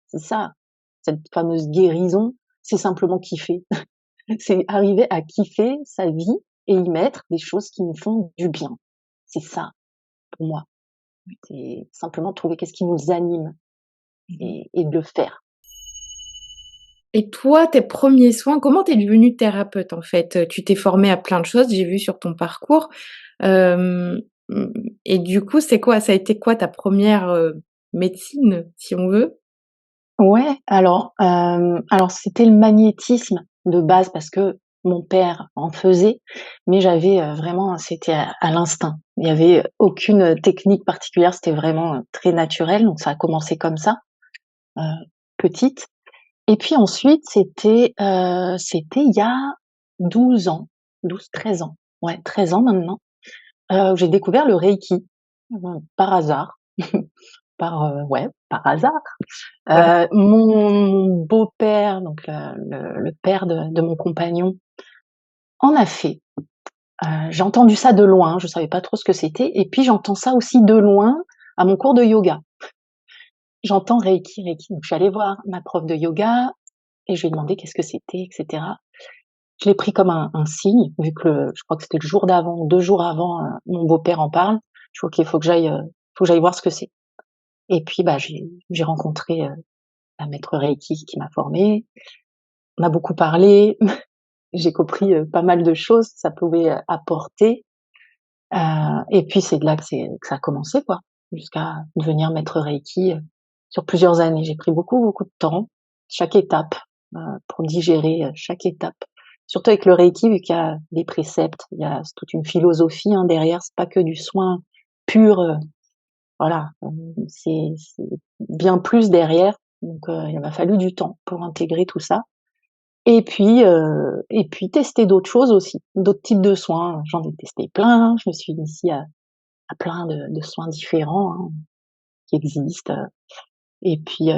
c'est ça. Cette fameuse guérison, c'est simplement kiffer. C'est arriver à kiffer sa vie et y mettre des choses qui nous font du bien. C'est ça, pour moi. C'est simplement trouver qu'est-ce qui nous anime Mmh. et de le faire. Et toi, tes premiers soins, comment tu es devenue thérapeute en fait? Tu t'es formée à plein de choses, j'ai vu sur ton parcours. Hem, mmh et du coup, c'est quoi? Ça a été quoi ta première re médecine, si on veut? Ouais, alors c'était le magnétisme de base parce que mon père en faisait, mais j'avais, vraiment c'était à l'instinct. Il y avait aucune technique particulière, c'était vraiment, très naturel, donc ça a commencé comme ça, heu, petite et puis ensuite c'était il y a 12 ans, 12, 13 ans, ouais 13 ans maintenant, où j'ai découvert le reiki, par hasard, ouais, par hasard. Ouais. Mon beau-père, donc le père de mon compagnon, en a fait. J'ai entendu ça de loin, je savais pas trop ce que c'était et puis j'entends ça aussi de loin à mon cours de yoga. J'entends reiki, reiki, donc je suis allée voir ma prof de yoga et je lui ai demandé qu'est-ce que c'était et cetera. Je l'ai pris comme un signe, vu que je crois que c'était le jour d'avant ou 2 jours avant, mon beau-père en parle. Je fais: «OK, faut que j'aille voir ce que c'est» et puis, bah, j'ai rencontré, la maître reiki qui m'a formée. On a beaucoup parlé. J'ai compris, pas mal de choses que ça pouvait, apporter, et puis c'est de là que ça a commencé quoi, jusqu'à devenir maître reiki, sur plusieurs années. J'ai pris beaucoup, beaucoup de temps, chaque étape, pour digérer, chaque étape. Surtout avec le reiki, vu qu'il y a des préceptes, il y a c'est toute une philosophie, hein, derrière, c'est pas que du soin pur, voilà, c'est bien plus derrière, donc il m'a fallu du temps pour intégrer tout ça. Et puis tester d'autres choses aussi, d'autres types de soins. J'en ai testé plein, je me suis initiée à plein de soins différents, hein, qui existent, et puis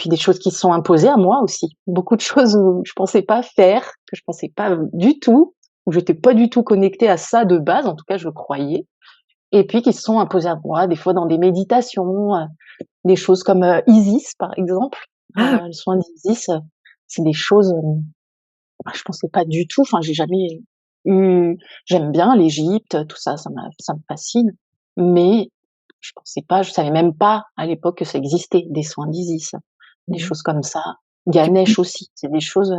des choses qui se sont imposées à moi aussi. Beaucoup de choses où je pensais pas faire, que je pensais pas, du tout, où j'étais pas du tout connectée à ça de base, en tout cas je le croyais, et puis qui se sont imposées à moi, des fois dans des méditations, des choses comme, Isis par exemple. Ah! Le soin d'Isis, c'est des choses, ah, je pensais pas du tout, enfin, j'ai jamais eu j'aime bien l'Égypte, tout ça, ça me fascine, mais je savais même pas à l'époque que ça existait, des soins d'Isis, des Mmh. choses comme ça. Tu Ganesh aussi, c'est des choses,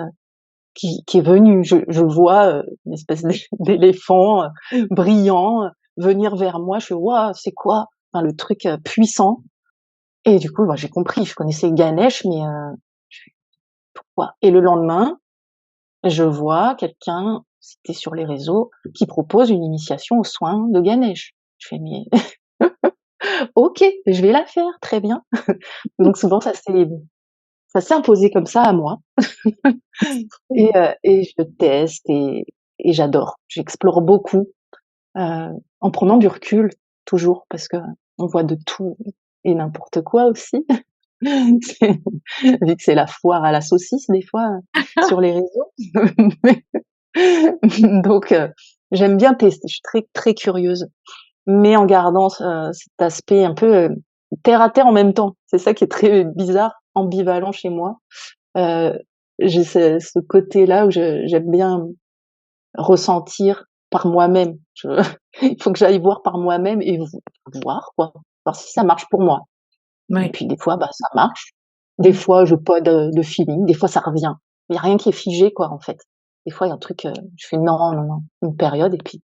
qui est venu. Je vois, une espèce d'éléphant, brillant, venir vers moi, je fais: «Waouh, c'est quoi?» Enfin, le truc, puissant et du coup, bah, j'ai compris. Je connaissais Ganesh, mais je fais: «Pourquoi?» Et le lendemain, je vois quelqu'un, c'était sur les réseaux, qui propose une initiation aux soins de Ganesh. Je fais: «Mais OK, je vais la faire, très bien». Donc souvent ça s'est imposé comme ça à moi et je teste et j'adore. J'explore beaucoup, en prenant du recul toujours parce qu'on voit de tout et n'importe quoi aussi. C'est vu que c'est la foire à la saucisse des fois, sur les réseaux. Donc j'aime bien tester, je suis très, très curieuse, mais en gardant cet aspect un peu, terre à terre en même temps. C'est ça qui est très bizarre, ambivalent chez moi. Heu, j'ai ce côté-là où j'aime bien ressentir par moi-même. Je il faut que j'aille voir par moi-même et voir quoi, voir si ça marche pour moi. Et Ouais. puis des fois, bah, ça marche. Des fois, j'ai pas de feeling, des fois ça revient. Il y a rien qui est figé quoi, en fait. Des fois, il y a un truc, je fais: «Non, non, non», une période et puis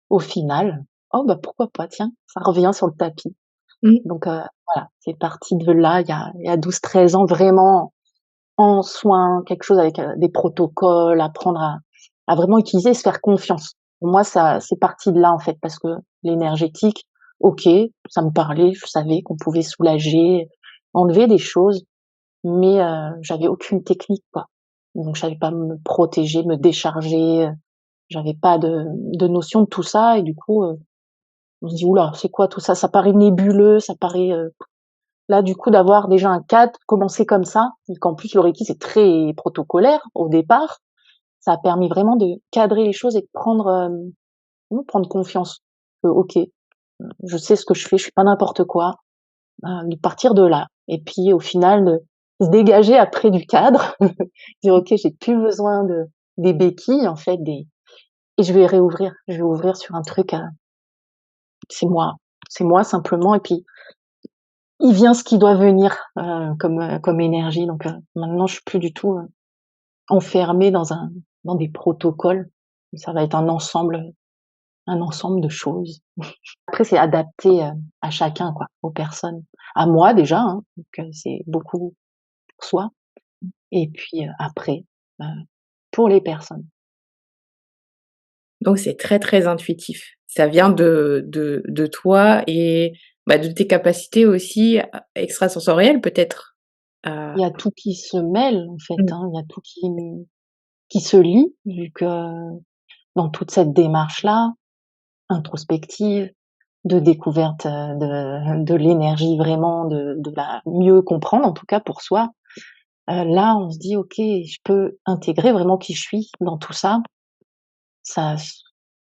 au final, oh bah, pourquoi pas, tiens, ça revient sur le tapis. Mmh. Donc voilà, c'est parti de là, il y a 12-13 ans, vraiment en soins, quelque chose avec, des protocoles, apprendre à vraiment utiliser et se faire confiance. Pour moi, ça c'est parti de là, en fait, parce que l'énergétique, OK, ça me parlait, je savais qu'on pouvait soulager, enlever des choses, mais j'avais aucune technique, quoi. Donc je savais pas me protéger, me décharger, j'avais pas de notion de tout ça et du coup, on se dit: «Ouh là, c'est quoi tout ça?» Ça paraît nébuleux, ça paraît, là, du coup, d'avoir déjà un cadre, commencer comme ça et qu'en plus le Reiki, c'est très protocolaire au départ, ça a permis vraiment de cadrer les choses et de prendre, prendre confiance. OK, je sais ce que je fais, je suis pas n'importe quoi, de partir de là et puis au final de se dégager après du cadre, dire: «OK, j'ai plus besoin de des béquilles en fait, des» et je vais ouvrir sur un truc, c'est moi. C'est moi simplement et puis il vient ce qui doit venir, comme énergie donc maintenant je suis plus du tout, enfermée dans des protocoles. Ça va être un ensemble de choses. Après c'est adapté, à chacun quoi, aux personnes. À moi déjà, hein, donc c'est beaucoup pour soi et puis, après, heu, pour les personnes. Donc c'est très, très intuitif. Ça vient de toi et bah, de tes capacités aussi extrasensorielles peut-être? Heu, Il y a tout qui se mêle en fait, mmh, hein, il y a tout qui se lie vu que dans toute cette démarche-là, introspective, de découverte, de l'énergie vraiment, de la mieux comprendre en tout cas pour soi. Là, on se dit: «OK, je peux intégrer vraiment qui je suis dans tout ça». Ça s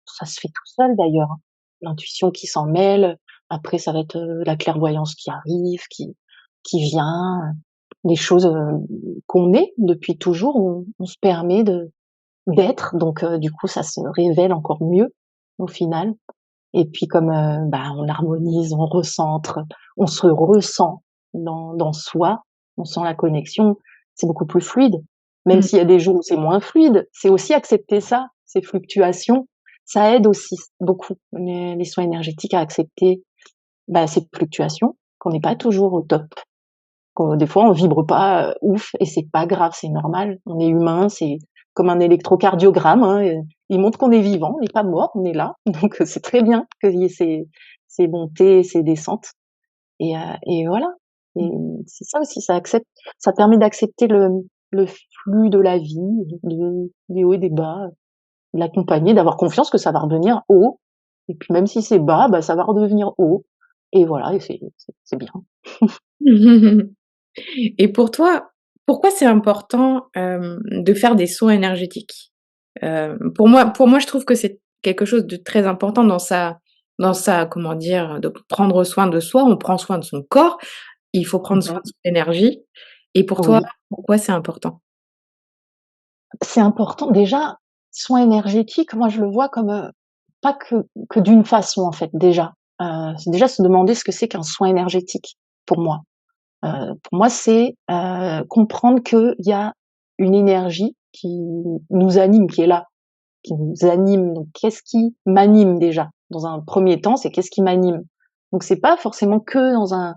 Ça se fait tout seul d'ailleurs, hein. L'intuition qui s'en mêle, après ça va être, la clairvoyance qui arrive, qui vient, les choses, qu'on est depuis toujours, on se permet d'être donc du coup ça se révèle encore mieux au final. Et puis comme, bah, on harmonise, on recentre, on se ressent dans soi, on sent la connexion, c'est beaucoup plus fluide. Même mmh, s'il y a des jours où c'est moins fluide, c'est aussi accepter ça, ces fluctuations. Ça aide aussi beaucoup les soins énergétiques à accepter, bah, ces fluctuations, qu'on n'est pas toujours au top, qu'on des fois on vibre pas, ouf et c'est pas grave, c'est normal. On est humain, c'est comme un électrocardiogramme, hein, il montre qu'on est vivant, on n'est pas mort, on est là. Donc c'est très bien qu'il y ait ces montées et ces descentes et voilà et mmh. c'est ça aussi, ça permet d'accepter le flux de la vie, des hauts et des bas, de l'accompagner, d'avoir confiance que ça va redevenir haut et puis même si c'est bas, bah, ça va redevenir haut et voilà et c'est bien. Et pour toi, pourquoi c'est important, de faire des soins énergétiques? Pour moi, je trouve que c'est quelque chose de très important dans sa comment dire? De prendre soin de soi. On prend soin de son corps, il faut prendre soin Mmh. de son énergie et pour toi, Oui. pourquoi c'est important? C'est important. Déjà, soin énergétique, moi je le vois comme, pas que d'une façon en fait déjà. C'est déjà se demander ce que c'est qu'un soin énergétique pour moi. Pour moi, c'est, comprendre qu'il y a une énergie qui nous anime, qui est là, qui nous anime. Donc qu'est-ce qui m'anime déjà? Dans un premier temps, c'est qu'est-ce qui m'anime? Donc c'est pas forcément que dans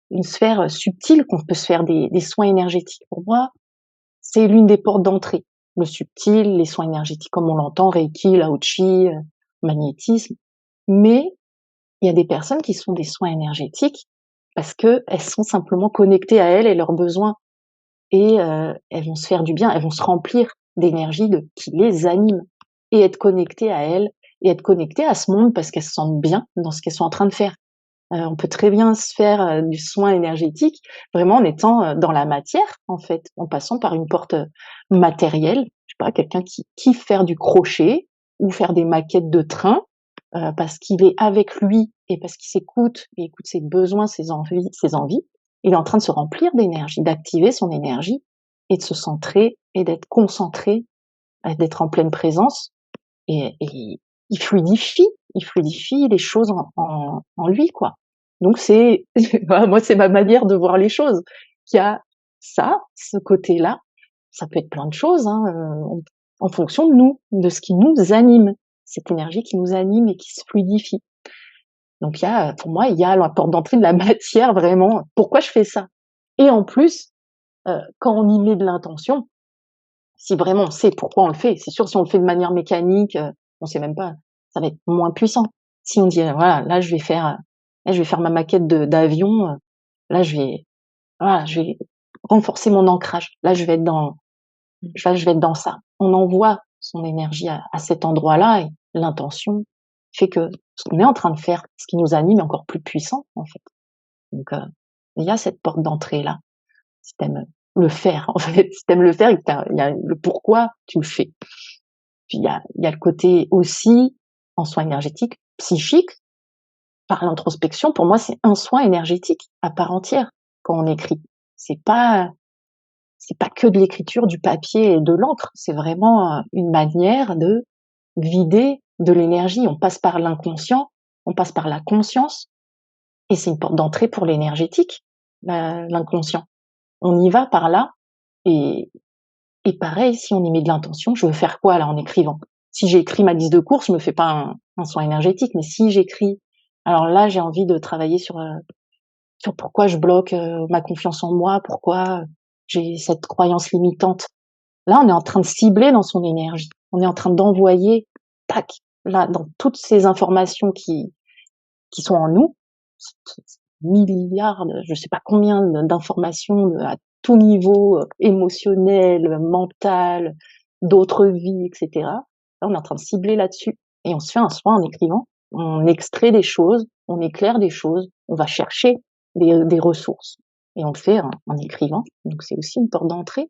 une sphère, subtile qu'on peut se faire des soins énergétiques. Pour moi, c'est l'une des portes d'entrée. Le subtil, les soins énergétiques comme on l'entend, Reiki, Lao Chi, magnétisme. Mais il y a des personnes qui se font des soins énergétiques parce qu'elles sont simplement connectées à elles et leurs besoins et elles vont se faire du bien, elles vont se remplir d'énergie de qui les anime et être connectées à elles et être connectées à ce monde parce qu'elles se sentent bien dans ce qu'elles sont en train de faire. On peut très bien se faire, du soin énergétique vraiment en étant, dans la matière, en fait, en passant par une porte, matérielle. Je sais pas, quelqu'un qui kiffe faire du crochet ou faire des maquettes de train, parce qu'il est avec lui et parce qu'il s'écoute et écoute ses besoins, ses envies. Il est en train de se remplir d'énergie, d'activer son énergie et de se centrer et d'être concentré, d'être en pleine présence et il fluidifie les choses en lui, quoi. Donc c'est voilà, moi, c'est ma manière de voir les choses. Qu'il y a ça, ce côté-là, ça peut être plein de choses, hein, en fonction de nous, de ce qui nous anime, cette énergie qui nous anime et qui se fluidifie. Donc il y a, pour moi, il y a la porte d'entrée de la matière vraiment. Pourquoi je fais ça? Et en plus, quand on y met de l'intention, si vraiment on sait pourquoi on le fait, c'est sûr si on le fait de manière mécanique, on sait même pas, ça va être moins puissant. Si on dit: «Voilà, là je vais faire ma maquette de d'avion, là je vais voilà, je vais renforcer mon ancrage. Là je vais être dans je vais être dans ça». On envoie son énergie à cet endroit-là et l'intention fait que ce qu'on est en train de faire, ce qui nous anime est encore plus puissant, en fait. Donc il y a cette porte d'entrée-là. Si tu aimes le faire, en fait, si tu aimes le faire et que il y a le pourquoi tu le fais. Puis il y a le côté aussi, en soin énergétique, psychique, par l'introspection, pour moi, c'est un soin énergétique à part entière quand on écrit. C'est pas c'est pas que de l'écriture, du papier et de l'encre, c'est vraiment, une manière de vider de l'énergie. On passe par l'inconscient, on passe par la conscience et c'est une porte d'entrée pour l'énergétique, l'inconscient. On y va par là et pareil, si on y met de l'intention, je veux faire quoi là en écrivant? Si j'écris ma liste de courses, je me fais pas un soin énergétique, mais si j'écris, alors là, j'ai envie de travailler sur pourquoi je bloque, ma confiance en moi, pourquoi j'ai cette croyance limitante. Là, on est en train de cibler dans son énergie. On est en train d'envoyer, tac, là, dans toutes ces informations qui sont en nous, milliards, je sais pas combien d'informations à tout niveau, émotionnel, mental, d'autres vies, etc. Là, on est en train de cibler là-dessus et on se fait un soin en écrivant. On extrait des choses, on éclaire des choses, on va chercher des ressources et on le fait en écrivant. Donc c'est aussi une porte d'entrée.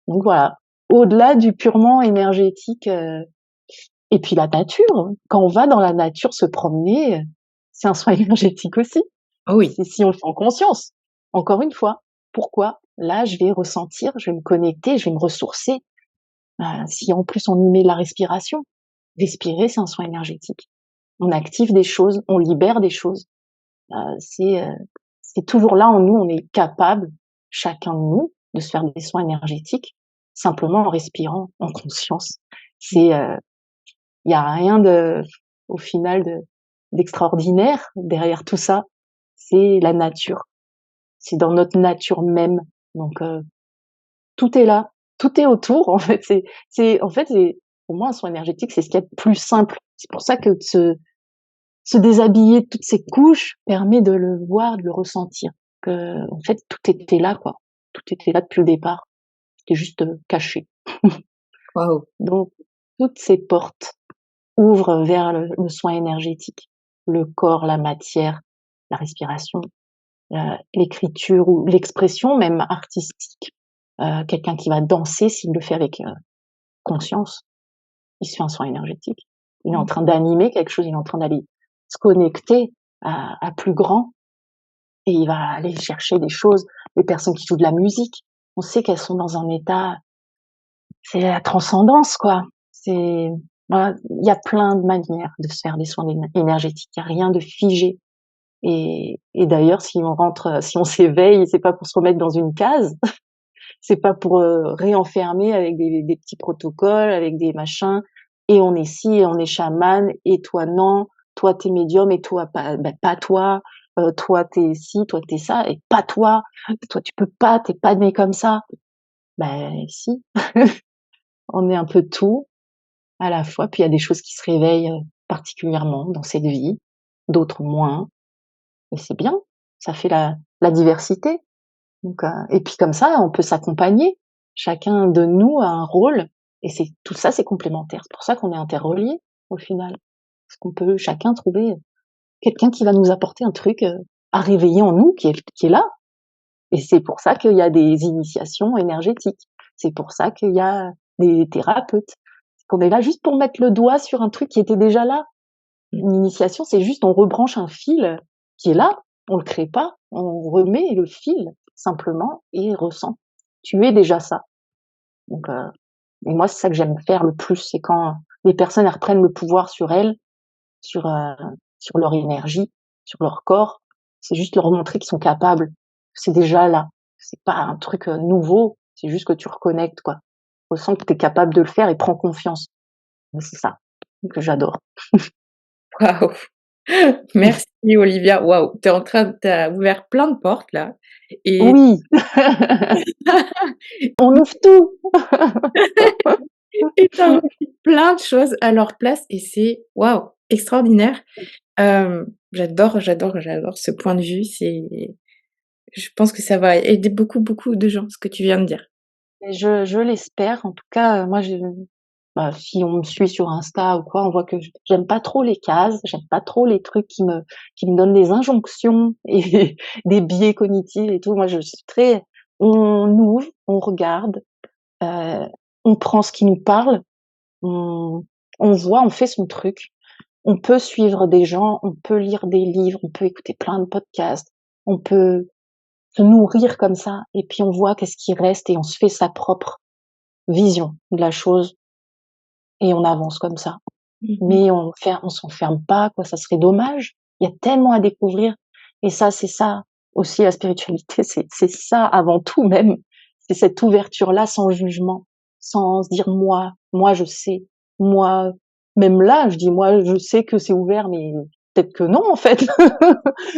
Donc voilà, au-delà du purement énergétique, et puis la nature, quand on va dans la nature se promener, c'est un soin énergétique aussi. Oh oui. C'est si on le fait en conscience. Encore une fois, pourquoi? Là, je vais ressentir, je vais me connecter, je vais me ressourcer. Si en plus on y met la respiration, respirer, c'est un soin énergétique. On active des choses, on libère des choses. C'est toujours là en nous, on est capable, chacun de nous, de se faire des soins énergétiques, simplement en respirant en conscience. C'est, il y a rien de au final d'extraordinaire derrière tout ça. C'est la nature. C'est dans notre nature même. Donc tout est là, tout est autour en fait. C'est en fait, c'est pour moi un soin énergétique, c'est ce qu'il y a de plus simple. C'est pour ça que de se déshabiller de toutes ces couches permet de le voir, de le ressentir. En fait, tout était là, quoi. Tout était là depuis le départ. C'était juste, caché. Waouh. Donc toutes ces portes ouvrent vers le soin énergétique. Le corps, la matière, la respiration, l'écriture ou l'expression même artistique. Quelqu'un qui va danser, s'il le fait avec, conscience, il se fait un soin énergétique. Il est en train d'animer quelque chose, il est en train d'aller se connecter à plus grand et il va aller chercher des choses. Les personnes qui jouent de la musique, on sait qu'elles sont dans un état, c'est la transcendance, quoi. C'est voilà, il y a plein de manières de se faire des soins énergétiques. Il y a rien de figé et d'ailleurs si on rentre, si on s'éveille, c'est pas pour se remettre dans une case, c'est pas pour, réenfermer avec des petits protocoles, avec des machins et on est ci et on est chaman et toi non, toi tu es médium et toi pas toi, toi tu es ci, toi tu es ça et pas toi, toi tu peux pas, tu es pas né comme ça. Si, on est un peu tout à la fois, puis il y a des choses qui se réveillent, particulièrement dans cette vie, d'autres moins et c'est bien, ça fait la diversité. Donc et puis comme ça, on peut s'accompagner. Chacun de nous a un rôle et c'est tout ça, c'est complémentaire. C'est pour ça qu'on est interreliés au final. Parce qu'on peut chacun trouver quelqu'un qui va nous apporter un truc, à réveiller en nous qui est là et c'est pour ça qu'il y a des initiations énergétiques. C'est pour ça qu'il y a des thérapeutes. Qu'on est là juste pour mettre le doigt sur un truc qui était déjà là. Une initiation, c'est juste on rebranche un fil qui est là, on le crée pas, on remet le fil simplement et ressent. Tu es déjà ça. Donc Et moi, c'est ça que j'aime faire le plus, c'est quand les personnes, elles reprennent le pouvoir sur elles, sur, sur leur énergie, sur leur corps. C'est juste leur montrer qu'ils sont capables. C'est déjà là. C'est pas un truc, nouveau, c'est juste que tu reconnectes, quoi. Ressens que tu es capable de le faire et prends confiance. C'est ça que j'adore. Waouh! Merci Olivia. Waouh, tu as ouvert plein de portes là et Oui, on ouvre tout. et tu as remis plein de choses à leur place et c'est waouh, extraordinaire. J'adore ce point de vue. Je pense que ça va aider beaucoup, beaucoup de gens, ce que tu viens de dire. Et je l'espère. En tout cas, moi, bah, si on me suit sur Insta ou quoi, on voit que j'aime pas trop les cases, j'aime pas trop les trucs qui me donnent des injonctions et des biais cognitifs et tout. Moi, je suis très on ouvre, on regarde, heu, on prend ce qui nous parle, on on voit, on fait son truc. On peut suivre des gens, on peut lire des livres, on peut écouter plein de podcasts, on peut se nourrir comme ça et puis on voit qu'est-ce qui reste et on se fait sa propre vision de la chose et on avance comme ça. Mmh mh. Mais on s'enferme pas, quoi, ça serait dommage. Il y a tellement à découvrir et ça, c'est ça aussi la spiritualité, c'est ça avant tout même. C'est cette ouverture-là sans jugement, sans se dire: «Moi je sais, moi» même là, je dis: «Moi je sais que c'est ouvert», mais peut-être que non en fait.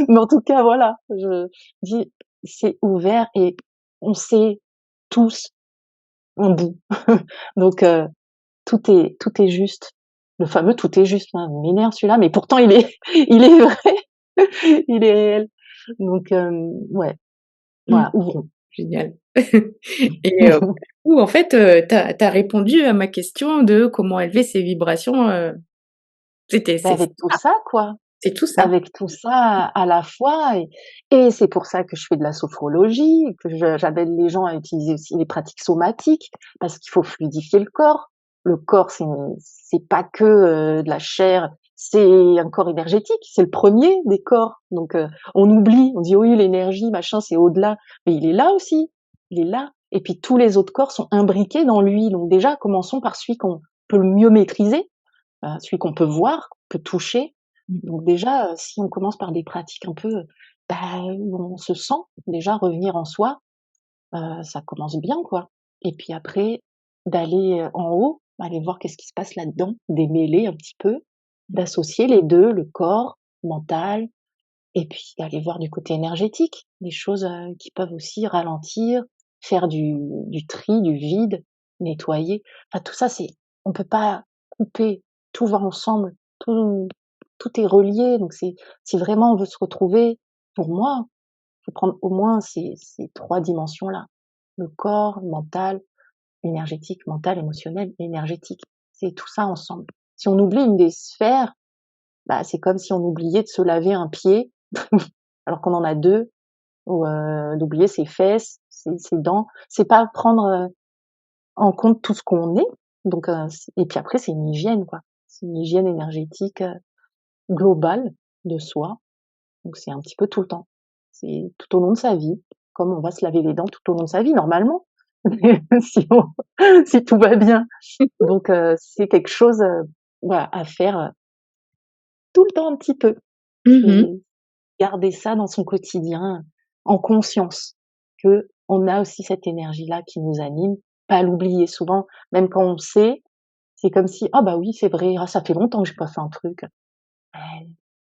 Mais en tout cas, voilà, je dis: «C'est ouvert et on sait tous un bout». Donc tout est juste. Le fameux «tout est juste», hein, il m'énerve celui-là, mais pourtant il est il est vrai, il est réel. Donc ouais, Mmh. voilà, ouvrons. Génial. Et du coup, en fait, tu as répondu à ma question de comment élever ses vibrations, c'était Bah, c'est avec tout ça, ça, quoi, c'est tout ça. avec tout ça à la fois et c'est pour ça que je fais de la sophrologie, que j'appelle les gens à utiliser aussi les pratiques somatiques, parce qu'il faut fluidifier le corps. Le corps, c'est pas que, de la chair, c'est un corps énergétique, c'est le premier des corps. Donc on oublie, on dit: «Oui, l'énergie, machin, c'est au-delà», mais il est là aussi, il est là et puis tous les autres corps sont imbriqués dans lui. Donc déjà, commençons par celui qu'on peut le mieux maîtriser, celui qu'on peut voir, qu'on peut toucher. Mmh. Donc déjà, si on commence par des pratiques un peu, bah, où on se sent, déjà revenir en soi, ça commence bien, quoi. Et puis après, d'aller, en haut, aller voir qu'est-ce qui se passe là-dedans, démêler un petit peu, d'associer les 2, le corps, mental et puis d'aller voir du côté énergétique, des choses, qui peuvent aussi ralentir, faire du tri, du vide, nettoyer. Enfin tout ça, c'est on peut pas couper, tout va ensemble, tout est relié donc c'est si vraiment on veut se retrouver, pour moi, faut prendre au moins ces 3 dimensions-là. Le corps, mental, énergétique, mental, émotionnel, énergétique. C'est tout ça ensemble. Si on oublie une des sphères, bah, c'est comme si on oubliait de se laver un pied alors qu'on en a 2 ou d'oublier ses fesses, ses dents. C'est pas prendre, en compte tout ce qu'on est, donc c et puis après c'est une hygiène, quoi. C'est une hygiène énergétique, globale de soi, donc c'est un petit peu tout le temps. C'est tout au long de sa vie, comme on va se laver les dents tout au long de sa vie normalement, si on si tout va bien. Donc c'est quelque chose, voilà, à faire, tout le temps un petit peu. Mmh mh. C'est garder ça dans son quotidien, en conscience qu'on a aussi cette énergie-là qui nous anime, pas l'oublier. Souvent, même quand on sait, c'est comme si: «Ah bah oui, c'est vrai, ah ça fait longtemps que j'ai pas fait un truc».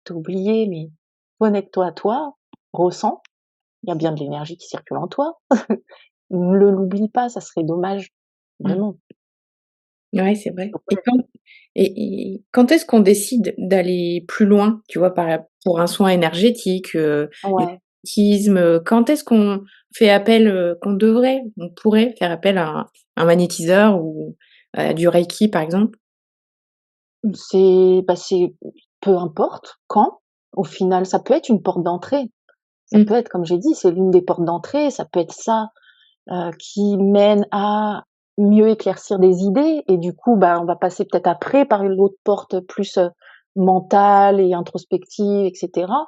Tu oublié, mais connecte-toi à toi, ressens, il y a bien de l'énergie qui circule en toi. Ne l'oublie pas, ça serait dommage, Mmh. vraiment. Ouais, c'est vrai. Donc Et quand est-ce qu'on décide d'aller plus loin, tu vois, pour un soin énergétique, ouais. l'hypnotisme, quand est-ce qu'on fait appel, on pourrait faire appel à un magnétiseur ou à du reiki, par exemple? C'est peu importe quand, au final, ça peut être une porte d'entrée. Ça Mmh. peut être, comme j'ai dit, c'est l'une des portes d'entrée, ça peut être ça, qui mène à mieux éclaircir des idées et du coup, bah, on va passer peut-être après par une autre porte plus, mentale et introspective et cetera.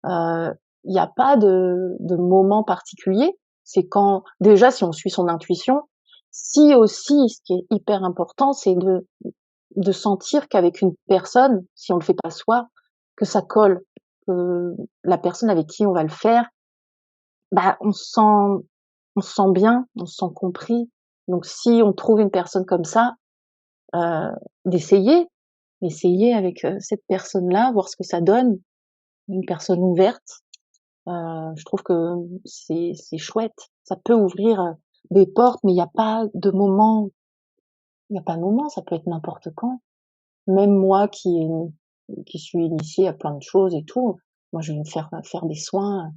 Il y a pas de moment particulier. C'est quand déjà si on suit son intuition, si aussi, ce qui est hyper important, c'est de sentir qu'avec une personne, si on le fait pas soi, que ça colle, que la personne avec qui on va le faire, bah, on se sent bien, on se sent compris. Donc si on trouve une personne comme ça, heu, d'essayer, d'essayer avec, cette personne-là, voir ce que ça donne. Une personne ouverte, je trouve que c'est chouette. Ça peut ouvrir, des portes, mais il y a pas de moment, ça peut être n'importe quand. Même moi qui suis initiée à plein de choses et tout, moi je vais me faire des soins,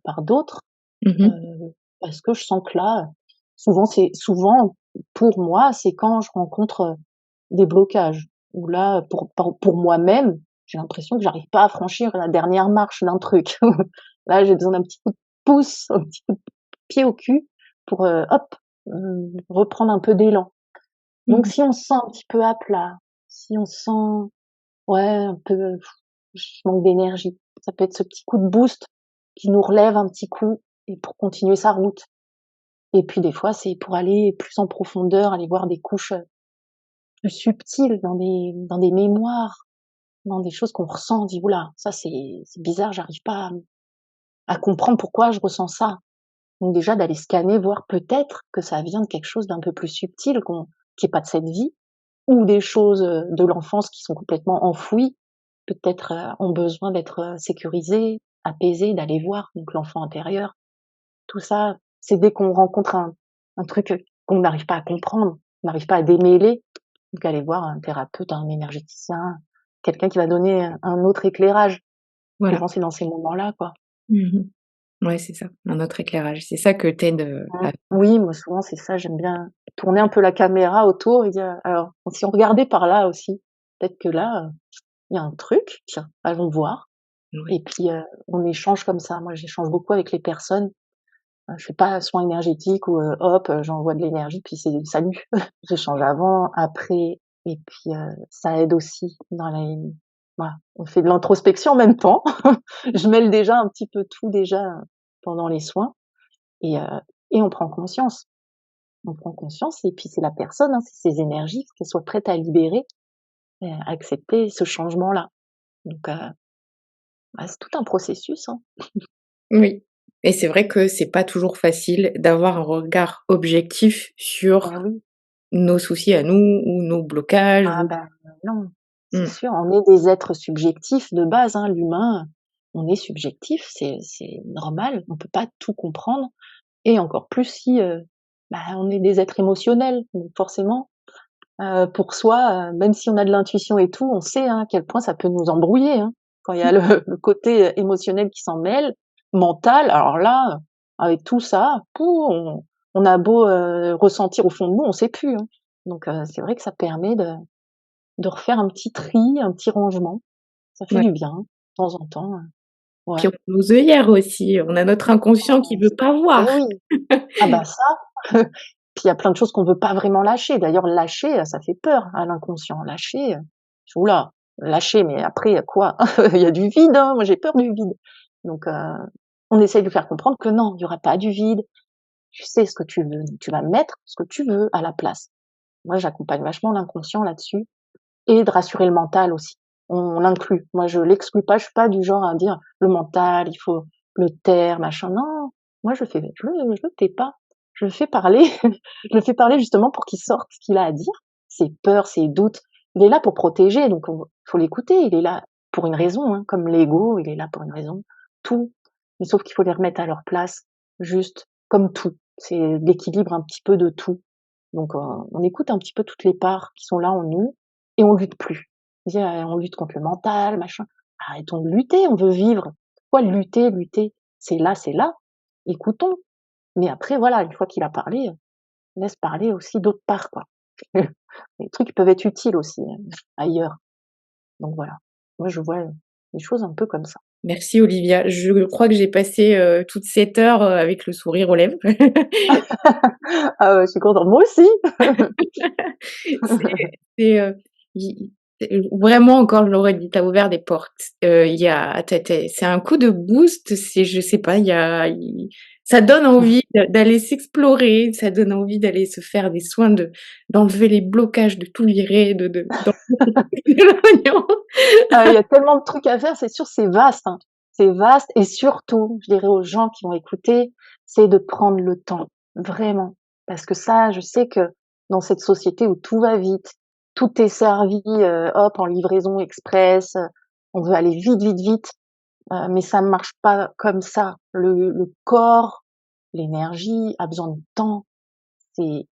par d'autres, Mmh. parce que je sens que là, souvent pour moi, c'est quand je rencontre, des blocages où là, pour moi-même, j'ai l'impression que j'arrive pas à franchir la dernière marche d'un truc. Là, j'ai besoin d'un petit coup de pouce, un petit coup de pied au cul pour, hop, reprendre un peu d'élan. Donc Mmh. si on se sent un petit peu à plat, si on se sent, ouais, un peu, je manque d'énergie, ça peut être ce petit coup de boost qui nous relève un petit coup et pour continuer sa route. Et puis des fois, c'est pour aller plus en profondeur, aller voir des couches, plus subtiles dans des mémoires, dans des choses qu'on ressent. On dit: «Ouh là, ça c'est bizarre, j'arrive pas à comprendre pourquoi je ressens ça». Donc déjà d'aller scanner, voir peut-être que ça vient de quelque chose d'un peu plus subtil qui est pas de cette vie, ou des choses, de l'enfance qui sont complètement enfouies, peut-être, ont besoin d'être, sécurisées, apaisées, d'aller voir, donc l'enfant intérieur. Tout ça, c'est dès qu'on rencontre un truc, qu'on n'arrive pas à comprendre, on n'arrive pas à démêler, donc aller voir un thérapeute, un énergéticien, quelqu'un qui va donner un autre éclairage. Voilà. Souvent, c'est dans ces moments-là, quoi. Mmh. Ouais, c'est ça, un autre éclairage. C'est ça que t'aides à Oui, moi, souvent, c'est ça, j'aime bien tourner un peu la caméra autour et dire: «Alors, si on regardait par là aussi, peut-être que là, il y a un truc, tiens, allons voir». ouais. Et puis, on échange comme ça. Moi, j'échange beaucoup avec les personnes. Je fais pas soin énergétique où, hop, j'envoie de l'énergie puis c'est salut. J'échange avant, après et puis, ça aide aussi dans les voilà, on fait de l'introspection en même temps. Je mêle déjà un petit peu tout déjà, pendant les soins et heu et on prend conscience. On prend conscience et puis c'est la personne, hein, c'est ses énergies, faut qu'elle soit prête à libérer et à accepter ce changement-là. Donc, bah, c'est tout un processus, hein. Oui, et c'est vrai que c'est pas toujours facile d'avoir un regard objectif sur Bah, oui. nos soucis à nous ou nos blocages Ah ou bah, non, c'est mmh, sûr, on est des êtres subjectifs de base, hein, l'humain, on est subjectif, c'est normal, on peut pas tout comprendre et encore plus si, bah, on est des êtres émotionnels, donc forcément, pour soi, même si on a de l'intuition et tout, on sait, hein, à quel point ça peut nous embrouiller, hein. Quand il y a le côté, émotionnel qui s'en mêle, mental, alors là, avec tout ça, pouh, on a beau, ressentir au fond de nous, on sait plus, hein. Donc c'est vrai que ça permet de refaire un petit tri, un petit rangement. Ça fait ouais. du bien, de temps en temps, ouais. Puis on a nos œillères aussi, on a notre inconscient qui veut pas Eh voir. oui! Ah bah ça, puis il y a plein de choses qu'on veut pas vraiment lâcher. D'ailleurs lâcher, ça fait peur à l'inconscient. Lâcher, ouh là, lâcher, mais après quoi? Il y a du vide, hein, moi j'ai peur du vide. Donc on essaye de lui faire comprendre que non, il y aura pas du vide. Tu sais ce que tu veux, tu vas mettre ce que tu veux à la place. Moi j'accompagne vachement l'inconscient là-dessus. Et de rassurer le mental aussi. On l'inclut. Moi, je l'exclus pas, je suis pas du genre à dire: «Le mental, il faut le taire, machin». Non, moi je le tais pas. Je le fais parler, je le fais parler justement pour qu'il sorte ce qu'il a à dire, ses peurs, ses doutes. Il est là pour protéger, donc faut l'écouter. Il est là pour une raison, hein, comme l'ego, il est là pour une raison. Tout. Mais sauf qu'il faut les remettre à leur place, juste comme tout. C'est l'équilibre un petit peu de tout. Donc, on écoute un petit peu toutes les parts qui sont là en nous et on lutte plus. Dire: On lutte contre le mental, machin». Arrêtons de lutter, on veut vivre. Pourquoi lutter, lutter? C'est là, écoutons. Mais après voilà, une fois qu'il a parlé, laisse parler aussi d'autres parts, quoi. Les trucs qui peuvent être utiles aussi, ailleurs. Donc voilà. Moi je vois, les choses un peu comme ça. Merci Olivia, je crois que j'ai passé, toute cette heure, avec le sourire aux lèvres. Ah ouais, je suis contente, moi aussi! C'est c'est, i vraiment encore je l'aurais dit, tu as ouvert des portes. Il y a tu c'est un coup de boost, c'est je sais pas, il y a Ça donne envie d'aller s'explorer, ça donne envie d'aller se faire des soins, d'enlever les blocages, de tout virer, d'enlever l'oignon. Ah, il y a tellement de trucs à faire, c'est sûr, c'est vaste, hein. C'est vaste et surtout, je dirais aux gens qui vont écouter, c'est de prendre le temps, vraiment. Parce que ça, je sais que dans cette société où tout va vite, tout est servi, hop, en livraison express, on veut aller vite, vite, vite, mais ça ne marche pas comme ça. Le corps, l'énergie a besoin de temps. C'est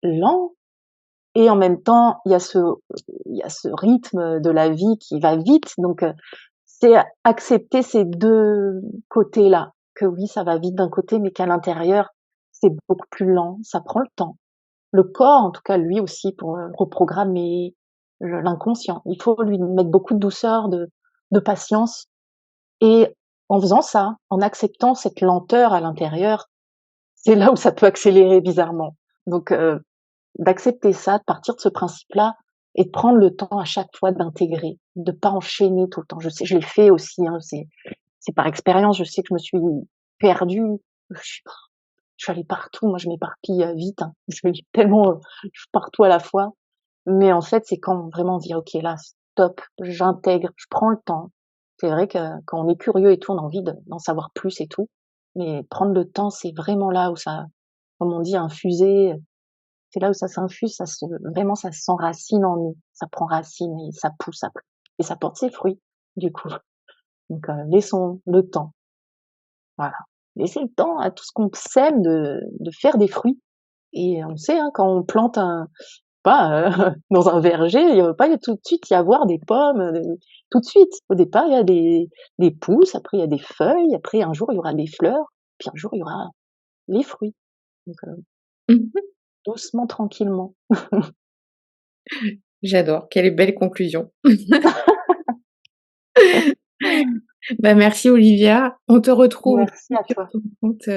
lent et en même temps, il y a ce rythme de la vie qui va vite, donc c'est accepter ces 2 côtés-là, que oui, ça va vite d'un côté, mais qu'à l'intérieur, c'est beaucoup plus lent, ça prend le temps. Le corps, en tout cas, lui aussi, pour, reprogrammer l'inconscient, il faut lui mettre beaucoup de douceur, de patience et en faisant ça, en acceptant cette lenteur à l'intérieur, c'est là où ça peut accélérer bizarrement. Donc d'accepter ça, de partir de ce principe-là et de prendre le temps à chaque fois d'intégrer, de pas enchaîner tout le temps. Je sais, je l'ai fait aussi, hein, c'est par expérience, je sais que je me suis perdue, je suis allée partout, moi je m'éparpille, vite, hein. Je vais tellement, je suis partout à la fois. Mais en fait, c'est quand vraiment on dit: «OK, là, stop, j'intègre, je prends le temps». C'est vrai que quand on est curieux et tout, on a envie d'en savoir plus et tout, mais prendre le temps, c'est vraiment là où ça, comme on dit, infuser, c'est là où ça s'infuse, ça s'enracine en nous, ça prend racine et ça pousse après et ça porte ses fruits, du coup. Donc laissons le temps, voilà. Laisser le temps à tout ce qu'on sème de faire des fruits et on sait, hein, quand on plante pas, dans un verger, il va pas tout de suite y avoir des pommes, tout de suite. Au départ, il y a des pousses, après il y a des feuilles, après un jour il y aura des fleurs, puis un jour il y aura les fruits. Donc Mmh. doucement, tranquillement. J'adore, quelle belle conclusion. Bah, merci Olivia. On te retrouve Merci à sur toi. ton compte,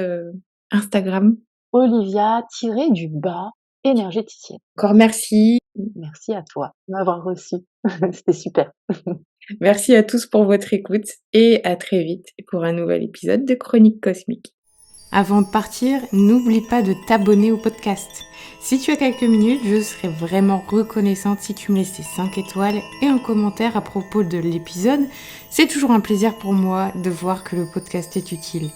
Instagram. Olivia-énergéticienne. Encore merci. Merci à toi de m'avoir reçue. C'était super. Merci à tous pour votre écoute et à très vite pour un nouvel épisode de Chronique Cosmique. Avant de partir, n'oublie pas de t'abonner au podcast. Si tu as quelques minutes, je serais vraiment reconnaissante si tu me laissais 5 étoiles et un commentaire à propos de l'épisode. C'est toujours un plaisir pour moi de voir que le podcast est utile.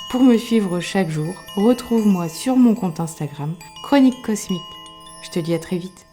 Pour me suivre chaque jour, retrouve-moi sur mon compte Instagram, Chronique Cosmique. Je te dis à très vite.